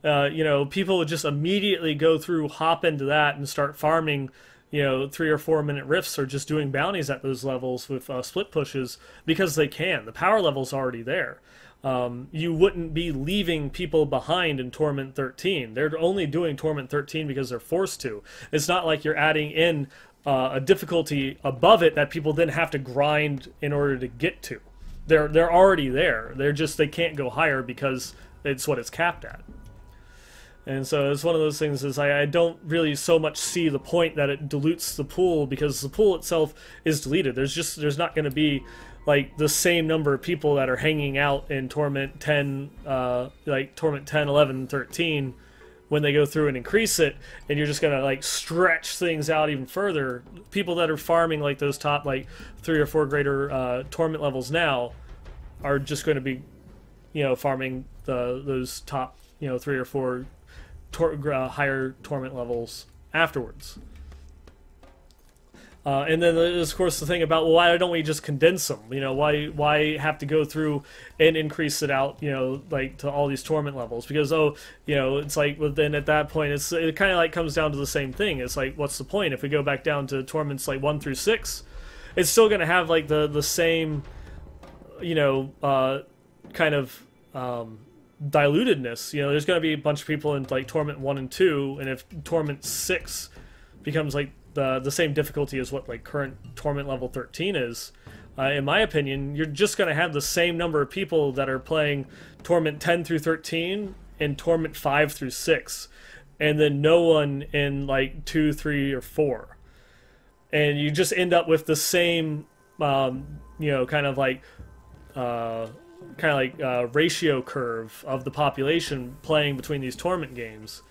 You know, people would just immediately go through, hop into that, and start farming, you know, 3 or 4 minute rifts, or just doing bounties at those levels with split pushes, because they can. The power level's already there. You wouldn't be leaving people behind in Torment 13. They're only doing Torment 13 because they're forced to. It's not like you're adding in a difficulty above it that people then have to grind in order to get to. They're already there. They can't go higher because it's what it's capped at. And so it's one of those things, is I don't really so much see the point that it dilutes the pool, because the pool itself is deleted. There's not going to be like the same number of people that are hanging out in Torment 10, like Torment 10, 11, 13, when they go through and increase it, and you're just going to like stretch things out even further. People that are farming like those top like 3 or 4 greater torment levels now are just going to be, you know, farming those top, you know, 3 or 4 higher torment levels afterwards. And then there's, of course, the thing about, well, why don't we just condense them? You know, why have to go through and increase it out, you know, like to all these torment levels? Because, oh, you know, it's like, well, then at that point, it kind of like comes down to the same thing. It's like, what's the point? If we go back down to torments like 1 through 6, it's still going to have like the same, you know, kind of dilutedness. You know, there's going to be a bunch of people in like Torment 1 and 2, and if Torment 6 becomes like the same difficulty as what like current Torment level 13 is, in my opinion, you're just going to have the same number of people that are playing Torment 10 through 13 and Torment 5 through 6, and then no one in like 2, 3, or 4. And you just end up with the same, kind of like ratio curve of the population playing between these Torment games.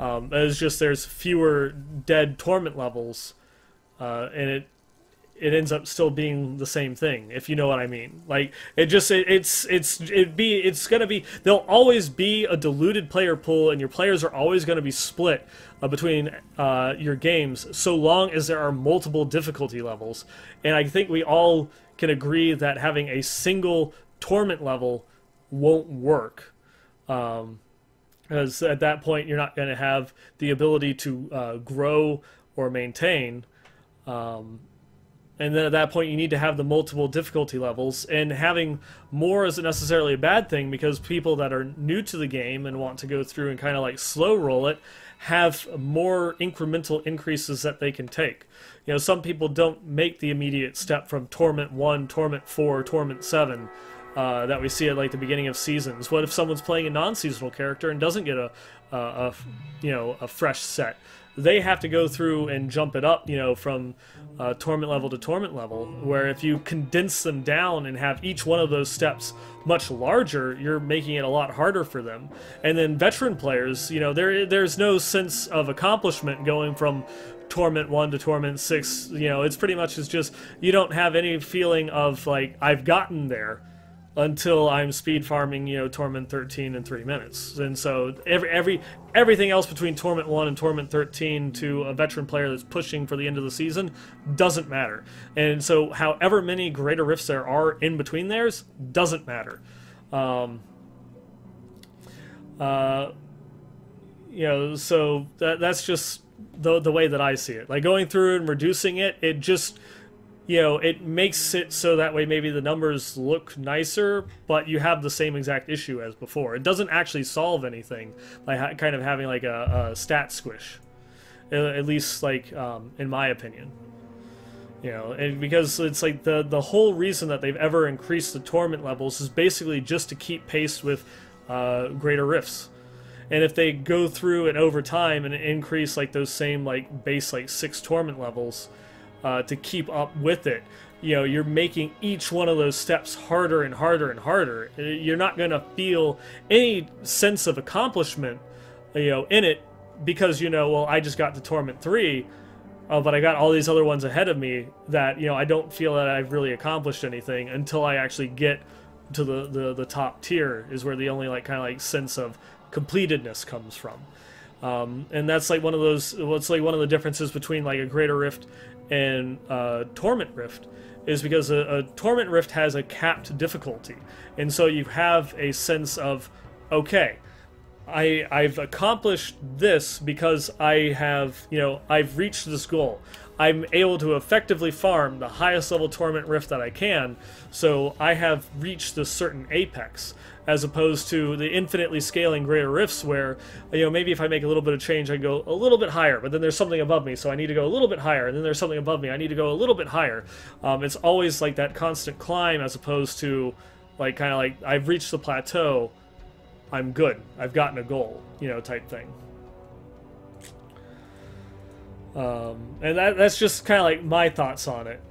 It's just there's fewer dead Torment levels, and it ends up still being the same thing, if you know what I mean. Like, it's gonna be, there'll always be a diluted player pool, and your players are always gonna be split between your games, so long as there are multiple difficulty levels. And I think we all can agree that having a single Torment level won't work. Because at that point, you're not going to have the ability to grow or maintain. And then at that point, you need to have the multiple difficulty levels. And having more isn't necessarily a bad thing, because people that are new to the game and want to go through and kind of like slow roll it have more incremental increases that they can take. You know, some people don't make the immediate step from Torment 1, Torment 4, Torment 7 that we see at like the beginning of seasons. What if someone's playing a non-seasonal character and doesn't get a fresh set? They have to go through and jump it up, from Torment level to Torment level, where if you condense them down and have each one of those steps much larger, you're making it a lot harder for them. And then veteran players, there's no sense of accomplishment going from Torment 1 to Torment 6. It's pretty much just, you don't have any feeling of like, I've gotten there, until I'm speed farming, Torment 13 in 3 minutes. And so everything else between Torment 1 and Torment 13 to a veteran player that's pushing for the end of the season doesn't matter. And so however many greater rifts there are in between theirs doesn't matter. So that's just the way that I see it. Like, going through and reducing it, it just... it makes it so that way maybe the numbers look nicer, but you have the same exact issue as before. It doesn't actually solve anything by kind of having like a stat squish, at least like in my opinion. And because it's like the whole reason that they've ever increased the Torment levels is basically just to keep pace with greater rifts. And if they go through and over time and increase like those same like base like 6 Torment levels, to keep up with it, you're making each one of those steps harder and harder and harder. You're not going to feel any sense of accomplishment, in it, because, well, I just got to Torment 3, but I got all these other ones ahead of me that, I don't feel that I've really accomplished anything until I actually get to the top tier, is where the only like kind of like sense of completedness comes from. And that's like one of those, what's like one of the differences between like a Greater Rift and Torment Rift, is because a Torment Rift has a capped difficulty, and so you have a sense of, okay, I've accomplished this because I have, I've reached this goal. I'm able to effectively farm the highest level Torment Rift that I can, so I have reached this certain apex, as opposed to the infinitely scaling Greater Rifts where, maybe if I make a little bit of change, I go a little bit higher, but then there's something above me, so I need to go a little bit higher, and then there's something above me, I need to go a little bit higher. It's always like that constant climb, as opposed to, like, kind of like, I've reached the plateau, I'm good, I've gotten a goal, type thing. And that's just kind of like my thoughts on it,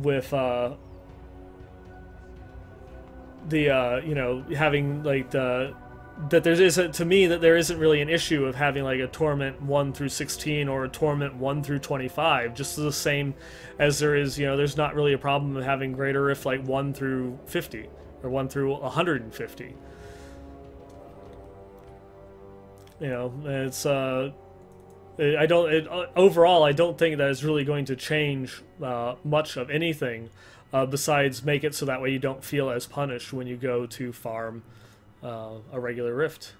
with having like that there isn't, to me, that there isn't really an issue of having like a Torment 1 through 16 or a Torment 1 through 25, just the same as there is, there's not really a problem of having Greater Rift like 1 through 50 or 1 through 150. It's overall, I don't think that it's really going to change much of anything, besides make it so that way you don't feel as punished when you go to farm a regular Rift.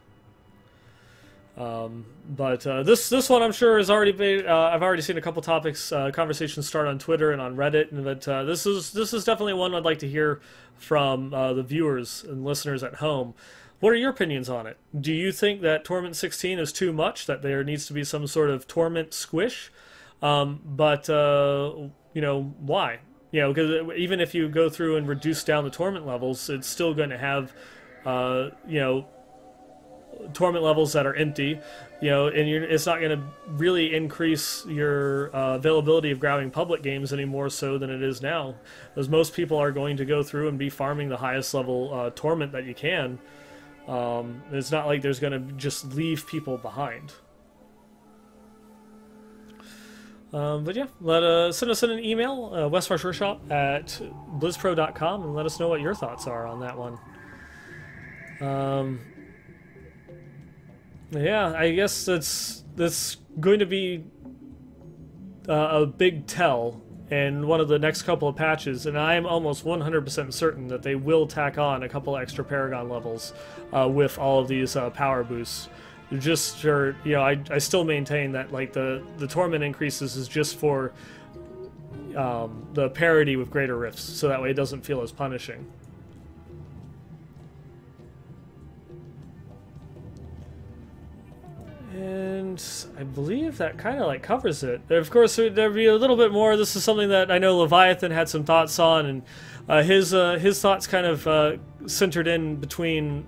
But this one, I'm sure, has already been. I've already seen a couple topics, conversations start on Twitter and on Reddit, and that this is definitely one I'd like to hear from the viewers and listeners at home. What are your opinions on it? Do you think that Torment 16 is too much, that there needs to be some sort of Torment squish? Why? You know, because even if you go through and reduce down the torment levels, it's still going to have, you know, torment levels that are empty, you know, and it's not going to really increase your availability of grabbing public games any more so than it is now, as most people are going to go through and be farming the highest level torment that you can. It's not like there's going to just leave people behind. But yeah, send us an email, westmarchworkshop@blizzpro.com, and let us know what your thoughts are on that one. Yeah, I guess that's going to be a big tell in one of the next couple of patches, and I am almost 100% certain that they will tack on a couple extra Paragon levels with all of these power boosts. Just for, you know, I still maintain that like the torment increases is just for the parity with greater rifts, so that way it doesn't feel as punishing. And I believe that kind of like covers it. Of course, there'd be a little bit more. This is something that I know Leviathan had some thoughts on, and his thoughts kind of centered in between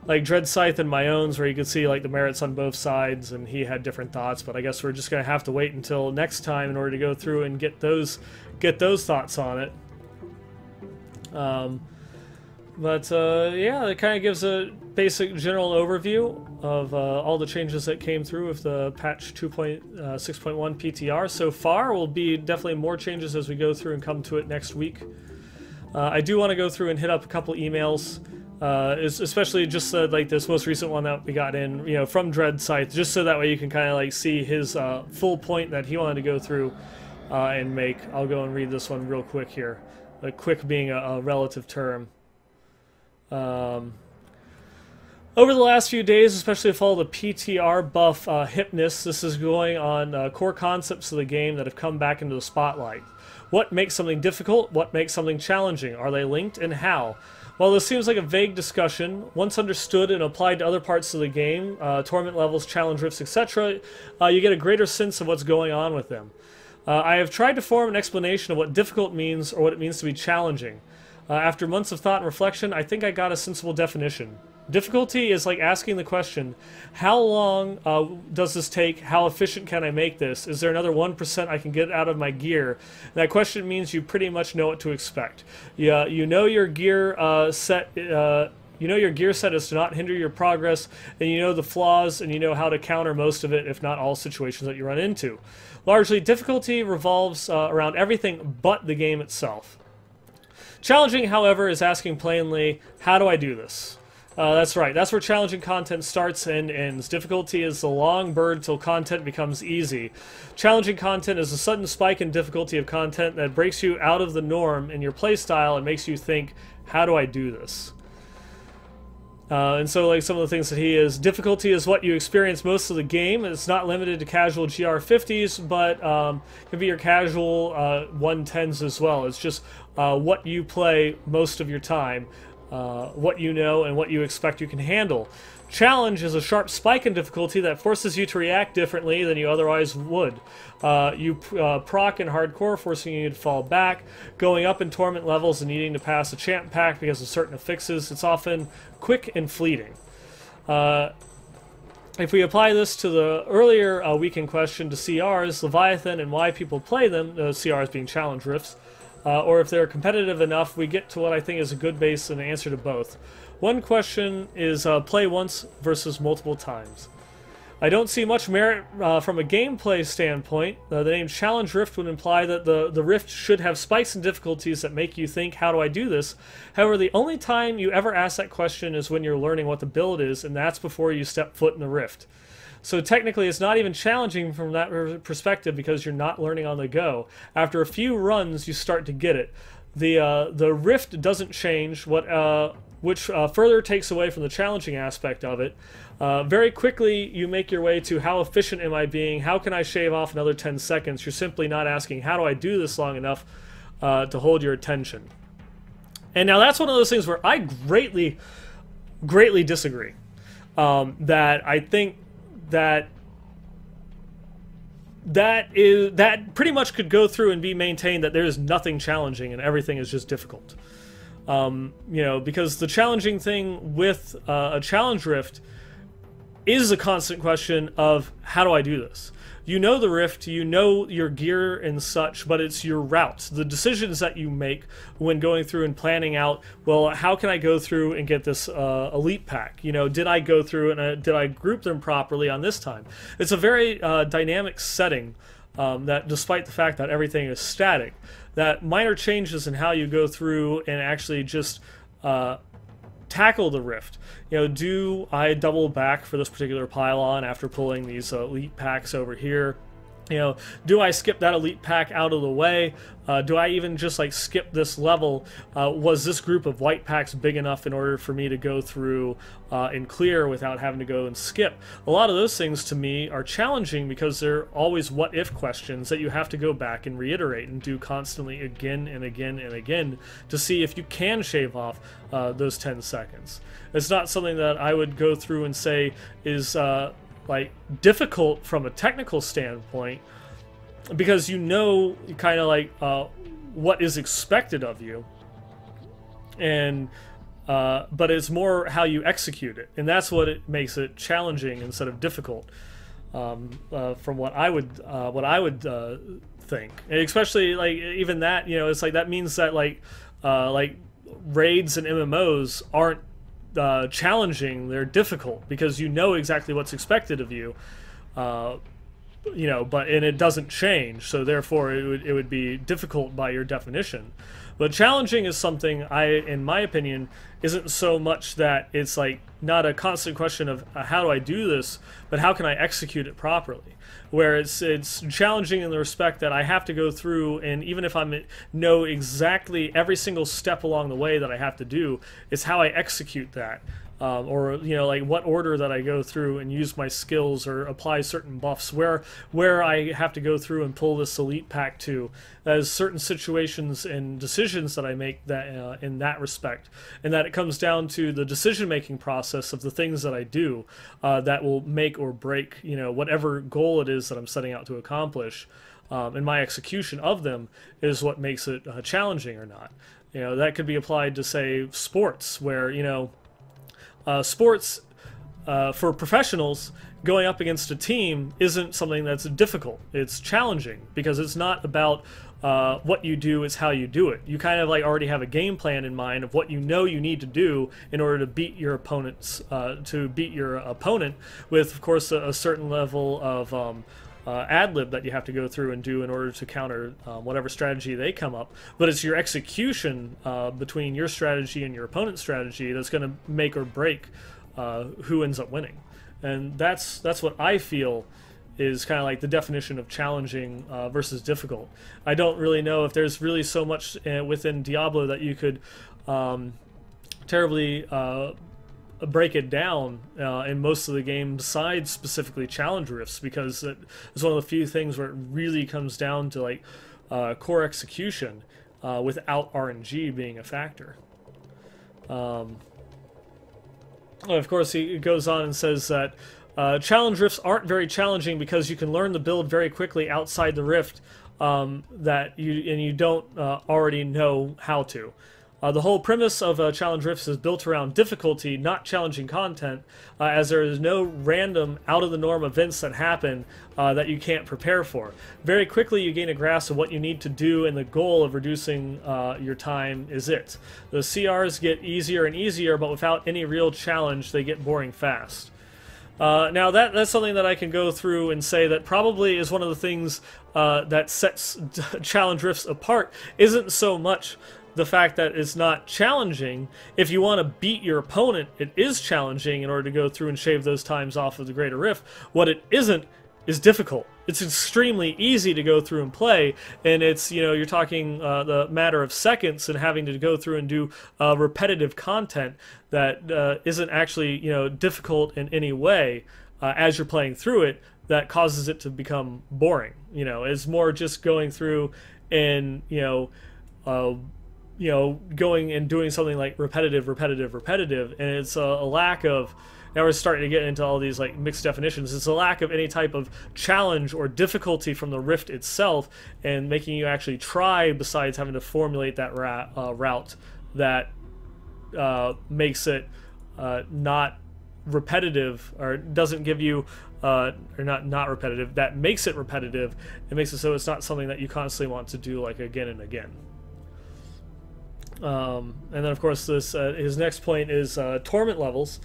like Dread Scythe and my own, where you could see like the merits on both sides, and he had different thoughts. But I guess we're just gonna have to wait until next time in order to go through and get those thoughts on it. Yeah, it kind of gives a basic general overview of all the changes that came through with the patch 2.6.1 PTR so far. Will be definitely more changes as we go through and come to it next week. I do want to go through and hit up a couple emails, especially just like this most recent one that we got in, you know, from Dread Scythe, just so that way you can kind of like see his full point that he wanted to go through and make. I'll go and read this one real quick here. Quick being a relative term. Over the last few days, especially with all the PTR buff hipness, this is going on core concepts of the game that have come back into the spotlight. What makes something difficult? What makes something challenging? Are they linked, and how? While this seems like a vague discussion, once understood and applied to other parts of the game, torment levels, challenge rifts, etc., you get a greater sense of what's going on with them. I have tried to form an explanation of what difficult means, or what it means to be challenging. After months of thought and reflection, I think I got a sensible definition. Difficulty is like asking the question, how long does this take? How efficient can I make this? Is there another 1% I can get out of my gear? And that question means you pretty much know what to expect. Yeah, you know your gear set. You know your gear set is to not hinder your progress, and you know the flaws, and you know how to counter most of it, if not all situations that you run into. Largely, difficulty revolves around everything but the game itself. Challenging, however, is asking plainly, how do I do this? That's right, that's where challenging content starts and ends. Difficulty is the long bird till content becomes easy. Challenging content is a sudden spike in difficulty of content that breaks you out of the norm in your playstyle and makes you think, how do I do this? And so like some of the things that he is, difficulty is what you experience most of the game. It's not limited to casual GR50s, but can be your casual 110s as well. It's just what you play most of your time, what you know and what you expect you can handle. Challenge is a sharp spike in difficulty that forces you to react differently than you otherwise would. You proc in hardcore, forcing you to fall back, going up in torment levels and needing to pass a champ pack because of certain affixes. It's often quick and fleeting. If we apply this to the earlier weekend question to CRs, Leviathan, and why people play them, CRs being challenge rifts, or if they're competitive enough, we get to what I think is a good base and an answer to both. One question is play once versus multiple times. I don't see much merit from a gameplay standpoint. The name Challenge Rift would imply that the Rift should have spikes and difficulties that make you think, how do I do this? However, the only time you ever ask that question is when you're learning what the build is, and that's before you step foot in the Rift. So technically it's not even challenging from that perspective because you're not learning on the go. After a few runs, you start to get it. The Rift doesn't change, which further takes away from the challenging aspect of it. Very quickly, you make your way to how efficient am I being? How can I shave off another 10 seconds? You're simply not asking, how do I do this long enough to hold your attention? And now that's one of those things where I greatly disagree. That I think that that pretty much could go through and be maintained that there is nothing challenging and everything is just difficult. Because the challenging thing with a challenge rift is a constant question of, how do I do this? You know the rift, you know your gear and such, but it's your routes, the decisions that you make when going through and planning out, well, how can I go through and get this elite pack? Did I go through and did I group them properly on this time? It's a very dynamic setting that, despite the fact that everything is static, that minor changes in how you go through and actually just tackle the rift. Do I double back for this particular pylon after pulling these elite packs over here? Do I skip that elite pack out of the way? Do I even just skip this level? Was this group of white packs big enough in order for me to go through and clear without having to go and skip? A lot of those things to me are challenging because they're always what if questions that you have to go back and reiterate and do constantly again and again and again to see if you can shave off those 10 seconds. It's not something that I would go through and say is difficult from a technical standpoint, because kind of what is expected of you, and but it's more how you execute it, and that's what it makes it challenging instead of difficult. From what I would think, and especially even that, it's that means that raids and MMOs aren't challenging, they're difficult because you know exactly what's expected of you, but it doesn't change, so therefore it would be difficult by your definition. But challenging is something in my opinion, isn't so much that it's not a constant question of how do I do this, but how can I execute it properly. Where it's challenging in the respect that I have to go through, and even if I know exactly every single step along the way that I have to do, it's how I execute that. Or what order that I go through and use my skills or apply certain buffs, where I have to go through and pull this elite pack to. There's certain situations and decisions that I make that in that respect, and that it comes down to the decision-making process of the things that I do that will make or break whatever goal it is that I'm setting out to accomplish, and my execution of them is what makes it challenging or not. That could be applied to, say, sports, where sports for professionals, going up against a team isn't something that's difficult. It's challenging because it's not about what you do, it's how you do it. You kind of already have a game plan in mind of what you need to do in order to beat your opponent with, of course, a certain level of ad-lib that you have to go through and do in order to counter whatever strategy they come up. But it's your execution between your strategy and your opponent's strategy that's going to make or break who ends up winning. And that's what I feel is kind of the definition of challenging versus difficult. I don't really know if there's really so much within Diablo that you could terribly break it down in most of the game besides specifically challenge rifts, because it's one of the few things where it really comes down to core execution without RNG being a factor. Of course, he goes on and says that challenge rifts aren't very challenging because you can learn the build very quickly outside the rift that you don't already know how to. The whole premise of challenge rifts is built around difficulty, not challenging content, as there is no random out-of-the-norm events that happen that you can't prepare for. Very quickly you gain a grasp of what you need to do, and the goal of reducing your time is it. The CRs get easier and easier, but without any real challenge they get boring fast. Now that's something that I can go through and say that probably is one of the things that sets challenge rifts apart, isn't so much the fact that it's not challenging. If you want to beat your opponent, it is challenging in order to go through and shave those times off of the greater rift. What it isn't is difficult. It's extremely easy to go through and play, and it's, you're talking the matter of seconds and having to go through and do repetitive content that isn't actually, difficult in any way as you're playing through it, that causes it to become boring. It's more just going through and, going and doing something like repetitive, and it's a lack of now we're starting to get into all these like mixed definitions. It's a lack of any type of challenge or difficulty from the rift itself, and making you actually try besides having to formulate that route that makes it not repetitive, or doesn't give you or not repetitive, that makes it repetitive. It makes it so it's not something that you constantly want to do like again and again. And then of course this his next point is torment levels.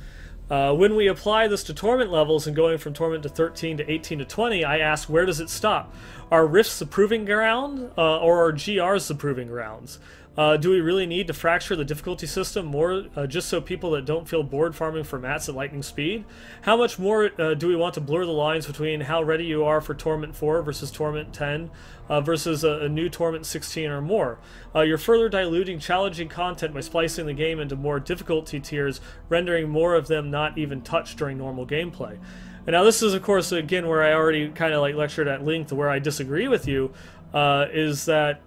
When we apply this to torment levels and going from torment to 13 to 18 to 20, I ask, where does it stop? Are rifts the proving ground, or are GRs the proving grounds? Do we really need to fracture the difficulty system more just so people that don't feel bored farming for mats at lightning speed? How much more do we want to blur the lines between how ready you are for Torment 4 versus Torment 10 versus a new Torment 16 or more? You're further diluting challenging content by splicing the game into more difficulty tiers, rendering more of them not even touched during normal gameplay. And now this is, of course, again, where I already kind of like lectured at length where I disagree with you, is that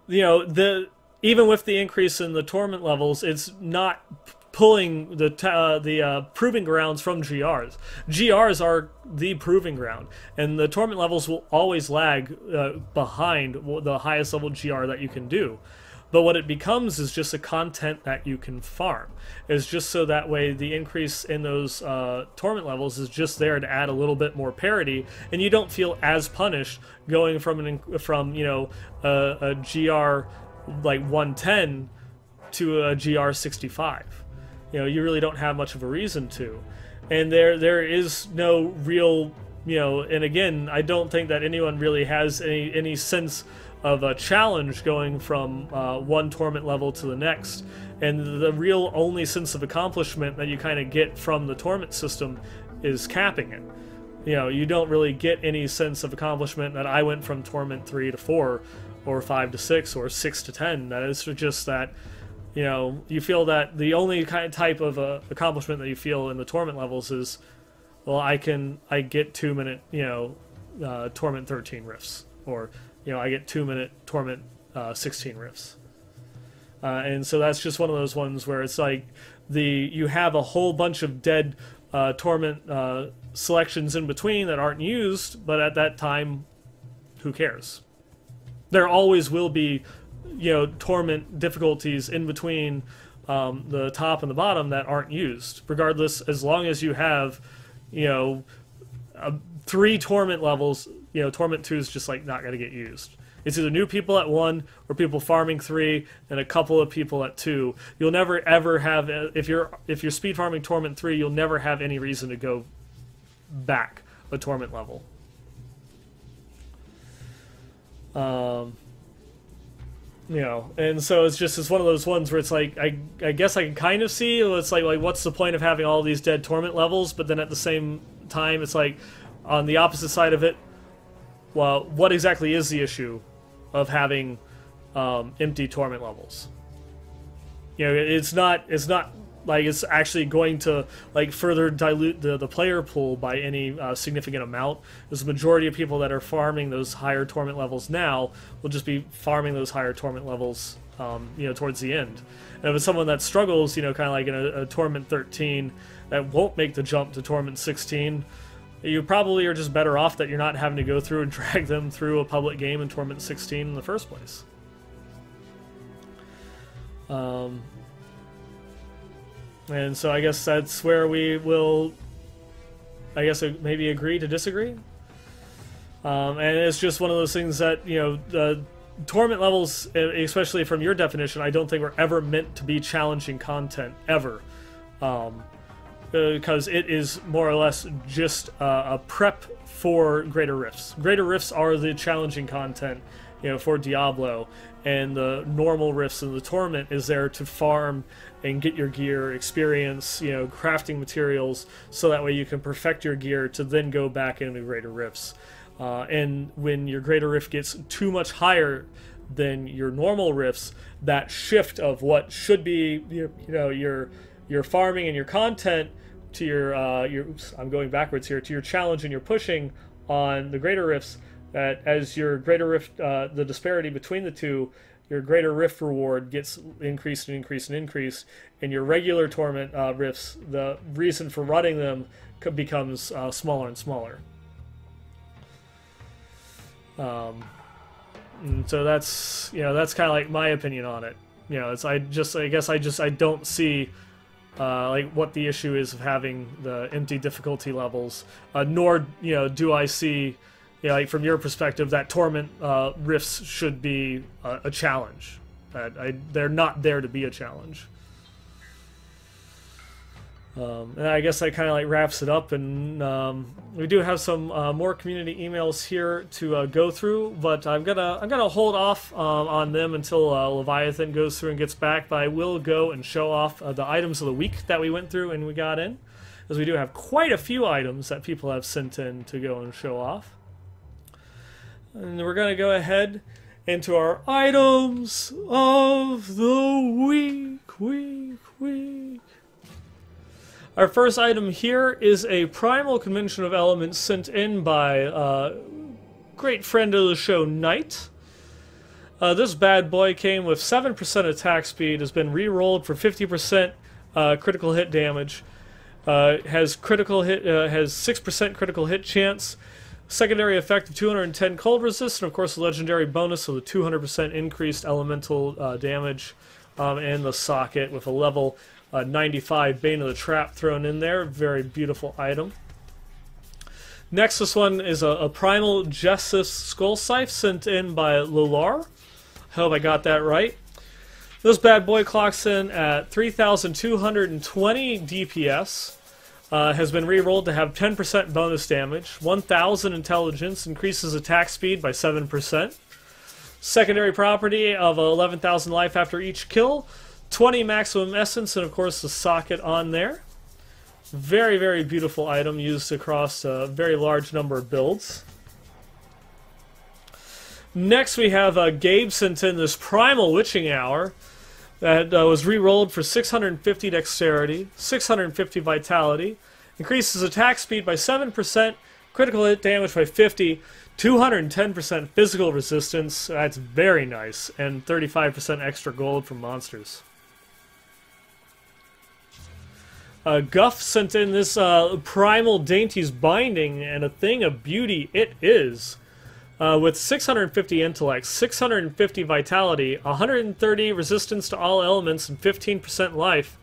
you know, even with the increase in the torment levels, it's not pulling the proving grounds from GRs. GRs are the proving ground, and the torment levels will always lag behind the highest level GR that you can do. But what it becomes is just a content that you can farm. It's just so that way the increase in those torment levels is just there to add a little bit more parity, and you don't feel as punished going from you know a GR like 110 to a GR 65. You know, you really don't have much of a reason to, and there is no real, you know. And again, I don't think that anyone really has any sense of a challenge going from one torment level to the next, and the real only sense of accomplishment that you kind of get from the torment system is capping it. You know, you don't really get any sense of accomplishment that I went from torment 3 to 4 or 5 to 6 or 6 to 10. That is just that, you know, you feel that the only kind of type of accomplishment that you feel in the torment levels is, well, I get 2 minute, you know, torment 13 rifts, or you know, I get 2 minute torment 16 riffs. And so that's just one of those ones where it's like you have a whole bunch of dead torment selections in between that aren't used, but at that time, who cares? There always will be, you know, torment difficulties in between the top and the bottom that aren't used, regardless, as long as you have, you know, 3 torment levels. You know, Torment 2 is just like not going to get used. It's either new people at 1 or people farming 3 and a couple of people at 2. You'll never ever have, if you're speed farming Torment 3, you'll never have any reason to go back a Torment level. You know, and so it's one of those ones where it's like I guess I can kind of see it's like what's the point of having all these dead Torment levels, but then at the same time it's like on the opposite side of it, well, what exactly is the issue of having empty torment levels? You know, it's not like it's actually going to like further dilute the player pool by any significant amount. There's a majority of people that are farming those higher torment levels now will just be farming those higher torment levels, you know, towards the end. And if it's someone that struggles, you know, kind of like in a torment 13 that won't make the jump to torment 16. You probably are just better off that you're not having to go through and drag them through a public game in Torment 16 in the first place. And so I guess that's where we will, I guess, maybe agree to disagree. And it's just one of those things that, you know, the Torment levels, especially from your definition, I don't think were ever meant to be challenging content, ever. Because it is more or less just a prep for greater rifts. Greater rifts are the challenging content, you know, for Diablo, and the normal rifts and the Torment is there to farm and get your gear, experience, you know, crafting materials, so that way you can perfect your gear to then go back into greater rifts. And when your greater rift gets too much higher than your normal rifts, that shift of what should be, you know, your farming and your content to your I'm going backwards here, to your challenge and your pushing on the greater rifts, that as your greater rift, the disparity between the two your greater rift reward gets increased and increased and increased, and your regular torment rifts, the reason for running them becomes smaller and smaller. And so that's that's kind of like my opinion on it. It's I guess I don't see like what the issue is of having the empty difficulty levels, nor do I see like from your perspective that torment rifts should be a challenge. They're not there to be a challenge. And I guess that kind of like wraps it up, and we do have some more community emails here to go through, but I'm gonna hold off on them until Leviathan goes through and gets back. But I will go and show off the items of the week that we went through and we got in, because we do have quite a few items that people have sent in to go and show off. And we're gonna go ahead into our items of the week. Our first item here is a primal convention of elements sent in by a great friend of the show, Knight. This bad boy came with 7% attack speed, has been re-rolled for 50% critical hit damage, has 6% critical hit chance, secondary effect of 210 cold resist, and of course the legendary bonus of the 200% increased elemental damage, and the socket with a level 95 Bane of the Trap thrown in there. Very beautiful item. Next, this one is a Primal Justice Skull Scythe sent in by Lular. Hope I got that right. This bad boy clocks in at 3,220 DPS. Has been re-rolled to have 10% bonus damage, 1,000 intelligence, increases attack speed by 7%. Secondary property of 11,000 life after each kill, 20 maximum essence, and of course the socket on there. Very, very beautiful item used across a very large number of builds. Next we have Gabe sent in this Primal Witching Hour that was re-rolled for 650 dexterity, 650 vitality, increases attack speed by 7%, critical hit damage by 50, 210% physical resistance, that's very nice, and 35% extra gold from monsters. Guff sent in this Primal Dainties Binding, and a thing of beauty it is. With 650 intellect, 650 vitality, 130 resistance to all elements, and 15% life.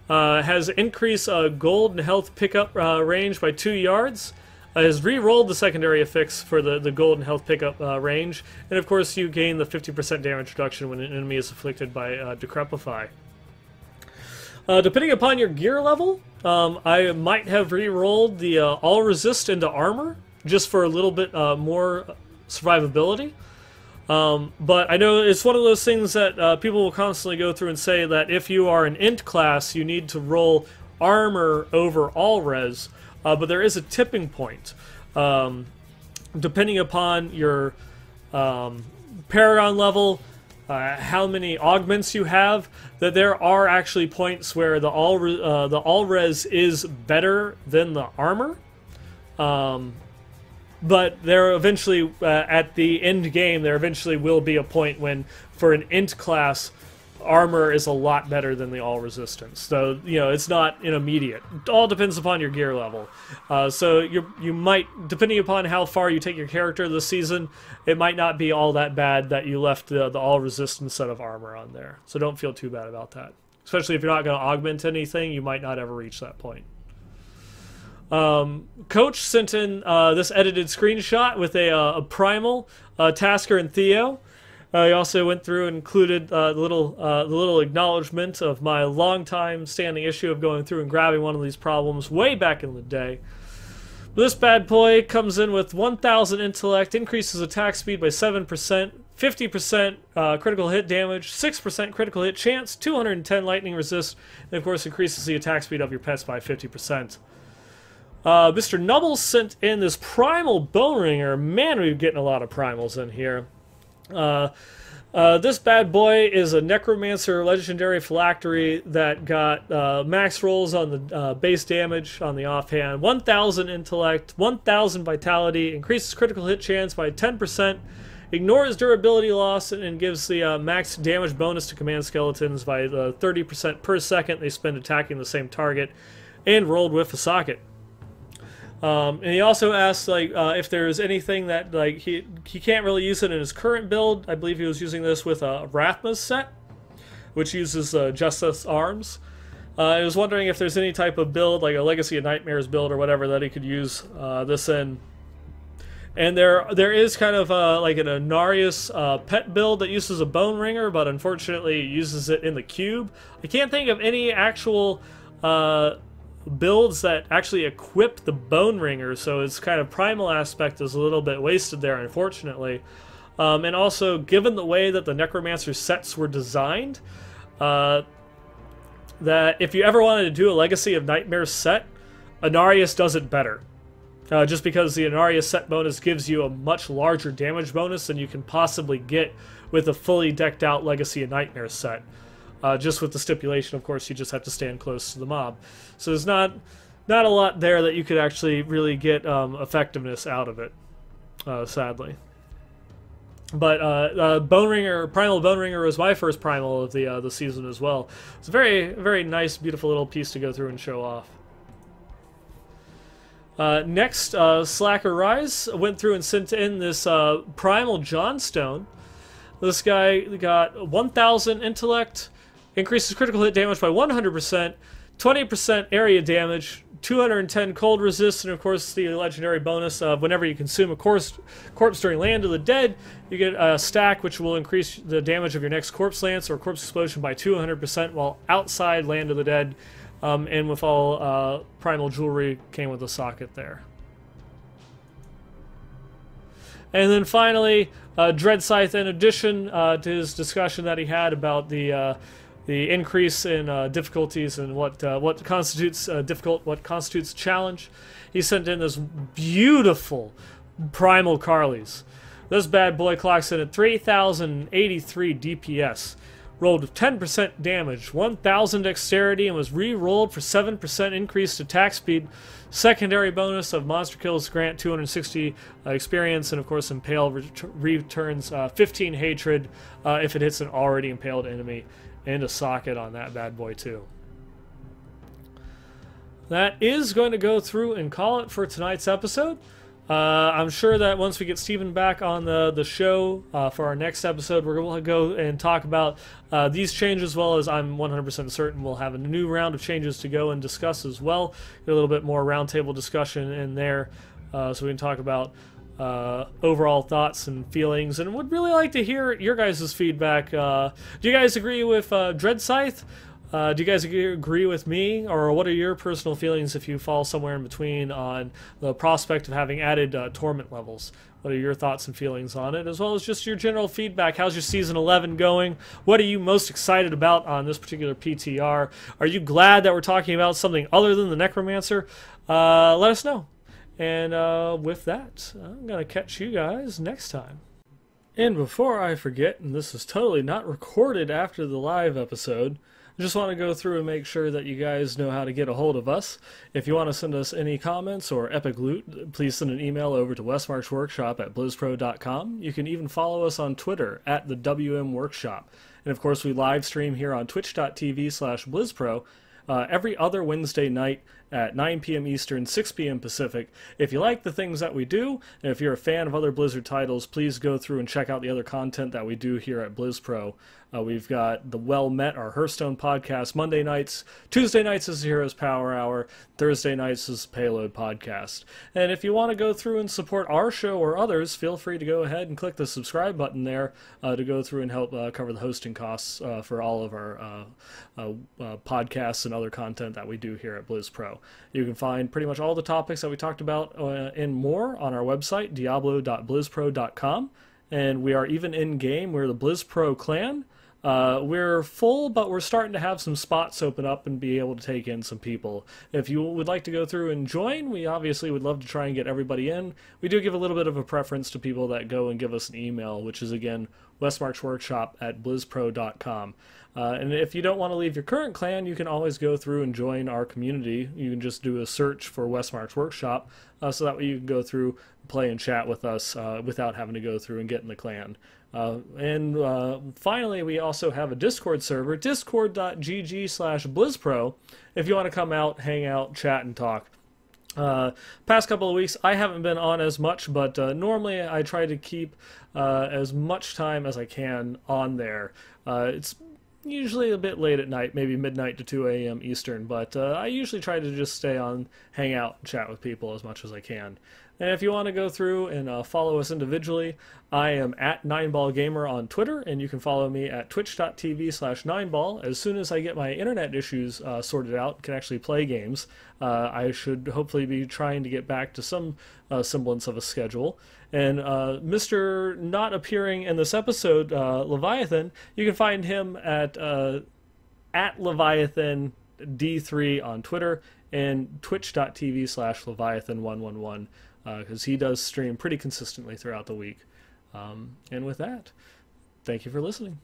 Has increased gold and health pickup range by 2 yards. Has re-rolled the secondary effects for the gold and health pickup range. And of course you gain the 50% damage reduction when an enemy is afflicted by Decrepify. Depending upon your gear level, I might have re-rolled the all resist into armor, just for a little bit more survivability. But I know it's one of those things that people will constantly go through and say that if you are an int class, you need to roll armor over all res, but there is a tipping point. Depending upon your Paragon level, how many augments you have, that there are actually points where the all res is better than the armor. But there eventually, at the end game, there eventually will be a point when, for an int class, armor is a lot better than the all resistance. So, it's not an immediate. It all depends upon your gear level. So you might, depending upon how far you take your character this season, it might not be all that bad that you left the all resistance set of armor on there. So don't feel too bad about that. Especially if you're not going to augment anything, you might not ever reach that point. Coach sent in this edited screenshot with a Primal, Tasker, and Theo. He also went through and included the little acknowledgement of my long-time standing issue of going through and grabbing one of these problems way back in the day. This bad boy comes in with 1,000 intellect, increases attack speed by 7%, 50% critical hit damage, 6% critical hit chance, 210 lightning resist, and of course increases the attack speed of your pets by 50%. Mr. Nubbles sent in this Primal Bone Ringer. Man, we're getting a lot of primals in here. This bad boy is a Necromancer Legendary Phylactery that got max rolls on the base damage on the offhand, 1,000 intellect, 1,000 vitality, increases critical hit chance by 10%, ignores durability loss and gives the max damage bonus to command skeletons by the 30% per second they spend attacking the same target, and rolled with a socket. And he also asks if there's anything that he can't really use it in his current build. I believe he was using this with a Rathma's set, which uses Justice Arms. I was wondering if there's any type of build, like a Legacy of Nightmares build or whatever, that he could use this in. And there is kind of like an Anarius pet build that uses a Bone Ringer, but unfortunately uses it in the cube. I can't think of any actual builds that actually equip the Bone Ringer, so its kind of primal aspect is a little bit wasted there, unfortunately. And also, given the way that the Necromancer sets were designed, that if you ever wanted to do a Legacy of Nightmares set, Anarius does it better. Just because the Anarius set bonus gives you a much larger damage bonus than you can possibly get with a fully decked out Legacy of Nightmares set. Just with the stipulation, of course, you just have to stand close to the mob. So there's not a lot there that you could actually really get effectiveness out of it, sadly. But Bone Ringer, Primal Bone Ringer was my first primal of the season as well. It's a very, very nice, beautiful little piece to go through and show off. Next, Slacker Rise went through and sent in this Primal Johnstone. This guy got 1,000 intellect, increases critical hit damage by 100%, 20% area damage, 210 cold resist, and of course the legendary bonus of whenever you consume a corpse during Land of the Dead, you get a stack which will increase the damage of your next corpse lance or corpse explosion by 200% while outside Land of the Dead. And with all primal jewelry came with a socket there. And then finally, Dread Scythe, in addition to his discussion that he had about the increase in difficulties and what constitutes difficult, what constitutes challenge, he sent in this beautiful Primal Carlies. This bad boy clocks in at 3,083 DPS. Rolled with 10% damage, 1,000 dexterity, and was re-rolled for 7% increased attack speed. Secondary bonus of monster kills grant 260 experience, and of course Impale returns 15 hatred if it hits an already impaled enemy, and a socket on that bad boy too. That is going to go through and call it for tonight's episode. I'm sure that once we get Steven back on the show for our next episode, we're going to go and talk about these changes, as well as I'm 100% certain we'll have a new round of changes to go and discuss as well. Get a little bit more roundtable discussion in there, so we can talk about overall thoughts and feelings, and would really like to hear your guys' feedback. Do you guys agree with Dread Scythe? Do you guys agree with me, or what are your personal feelings if you fall somewhere in between on the prospect of having added torment levels? What are your thoughts and feelings on it, as well as just your general feedback? How's your Season 11 going? What are you most excited about on this particular PTR? Are you glad that we're talking about something other than the Necromancer? Let us know. And with that, I'm going to catch you guys next time. And before I forget, and this is totally not recorded after the live episode, I just want to go through and make sure that you guys know how to get a hold of us. If you want to send us any comments or epic loot, please send an email over to westmarchworkshop@blizzpro.com. You can even follow us on Twitter at the WM Workshop. And of course, we live stream here on twitch.tv/blizzpro every other Wednesday night at 9 p.m. Eastern, 6 p.m. Pacific. If you like the things that we do, and if you're a fan of other Blizzard titles, please go through and check out the other content that we do here at BlizzPro. We've got The Well Met, our Hearthstone podcast, Monday nights. Tuesday nights is the Heroes Power Hour. Thursday nights is the Payload podcast. And if you want to go through and support our show or others, feel free to go ahead and click the subscribe button there to go through and help cover the hosting costs for all of our podcasts and other content that we do here at BlizzPro. You can find pretty much all the topics that we talked about and more on our website, diablo.blizzpro.com. And we are even in-game. We're the BlizzPro clan. We're full, but we're starting to have some spots open up and be able to take in some people. If you would like to go through and join, we obviously would love to try and get everybody in. We do give a little bit of a preference to people that go and give us an email, which is, again, westmarchworkshop@blizzpro.com. And if you don't want to leave your current clan, you can always go through and join our community. You can just do a search for Westmarch Workshop, so that way you can go through, play and chat with us without having to go through and get in the clan. Finally, we also have a Discord server, discord.gg/BlizzPro, if you want to come out, hang out, chat, and talk. Past couple of weeks, I haven't been on as much, but normally I try to keep as much time as I can on there. It's usually a bit late at night, maybe midnight to 2 a.m. Eastern, but I usually try to just stay on, hang out, and chat with people as much as I can. And if you want to go through and follow us individually, I am at Neinball Gamer on Twitter, and you can follow me at twitch.tv/Neinball. As soon as I get my internet issues sorted out, can actually play games, I should hopefully be trying to get back to some semblance of a schedule. And Mr. not appearing in this episode, Leviathan, you can find him at Leviathan D3 on Twitter and twitch.tv/Leviathan111, because he does stream pretty consistently throughout the week. And with that, thank you for listening.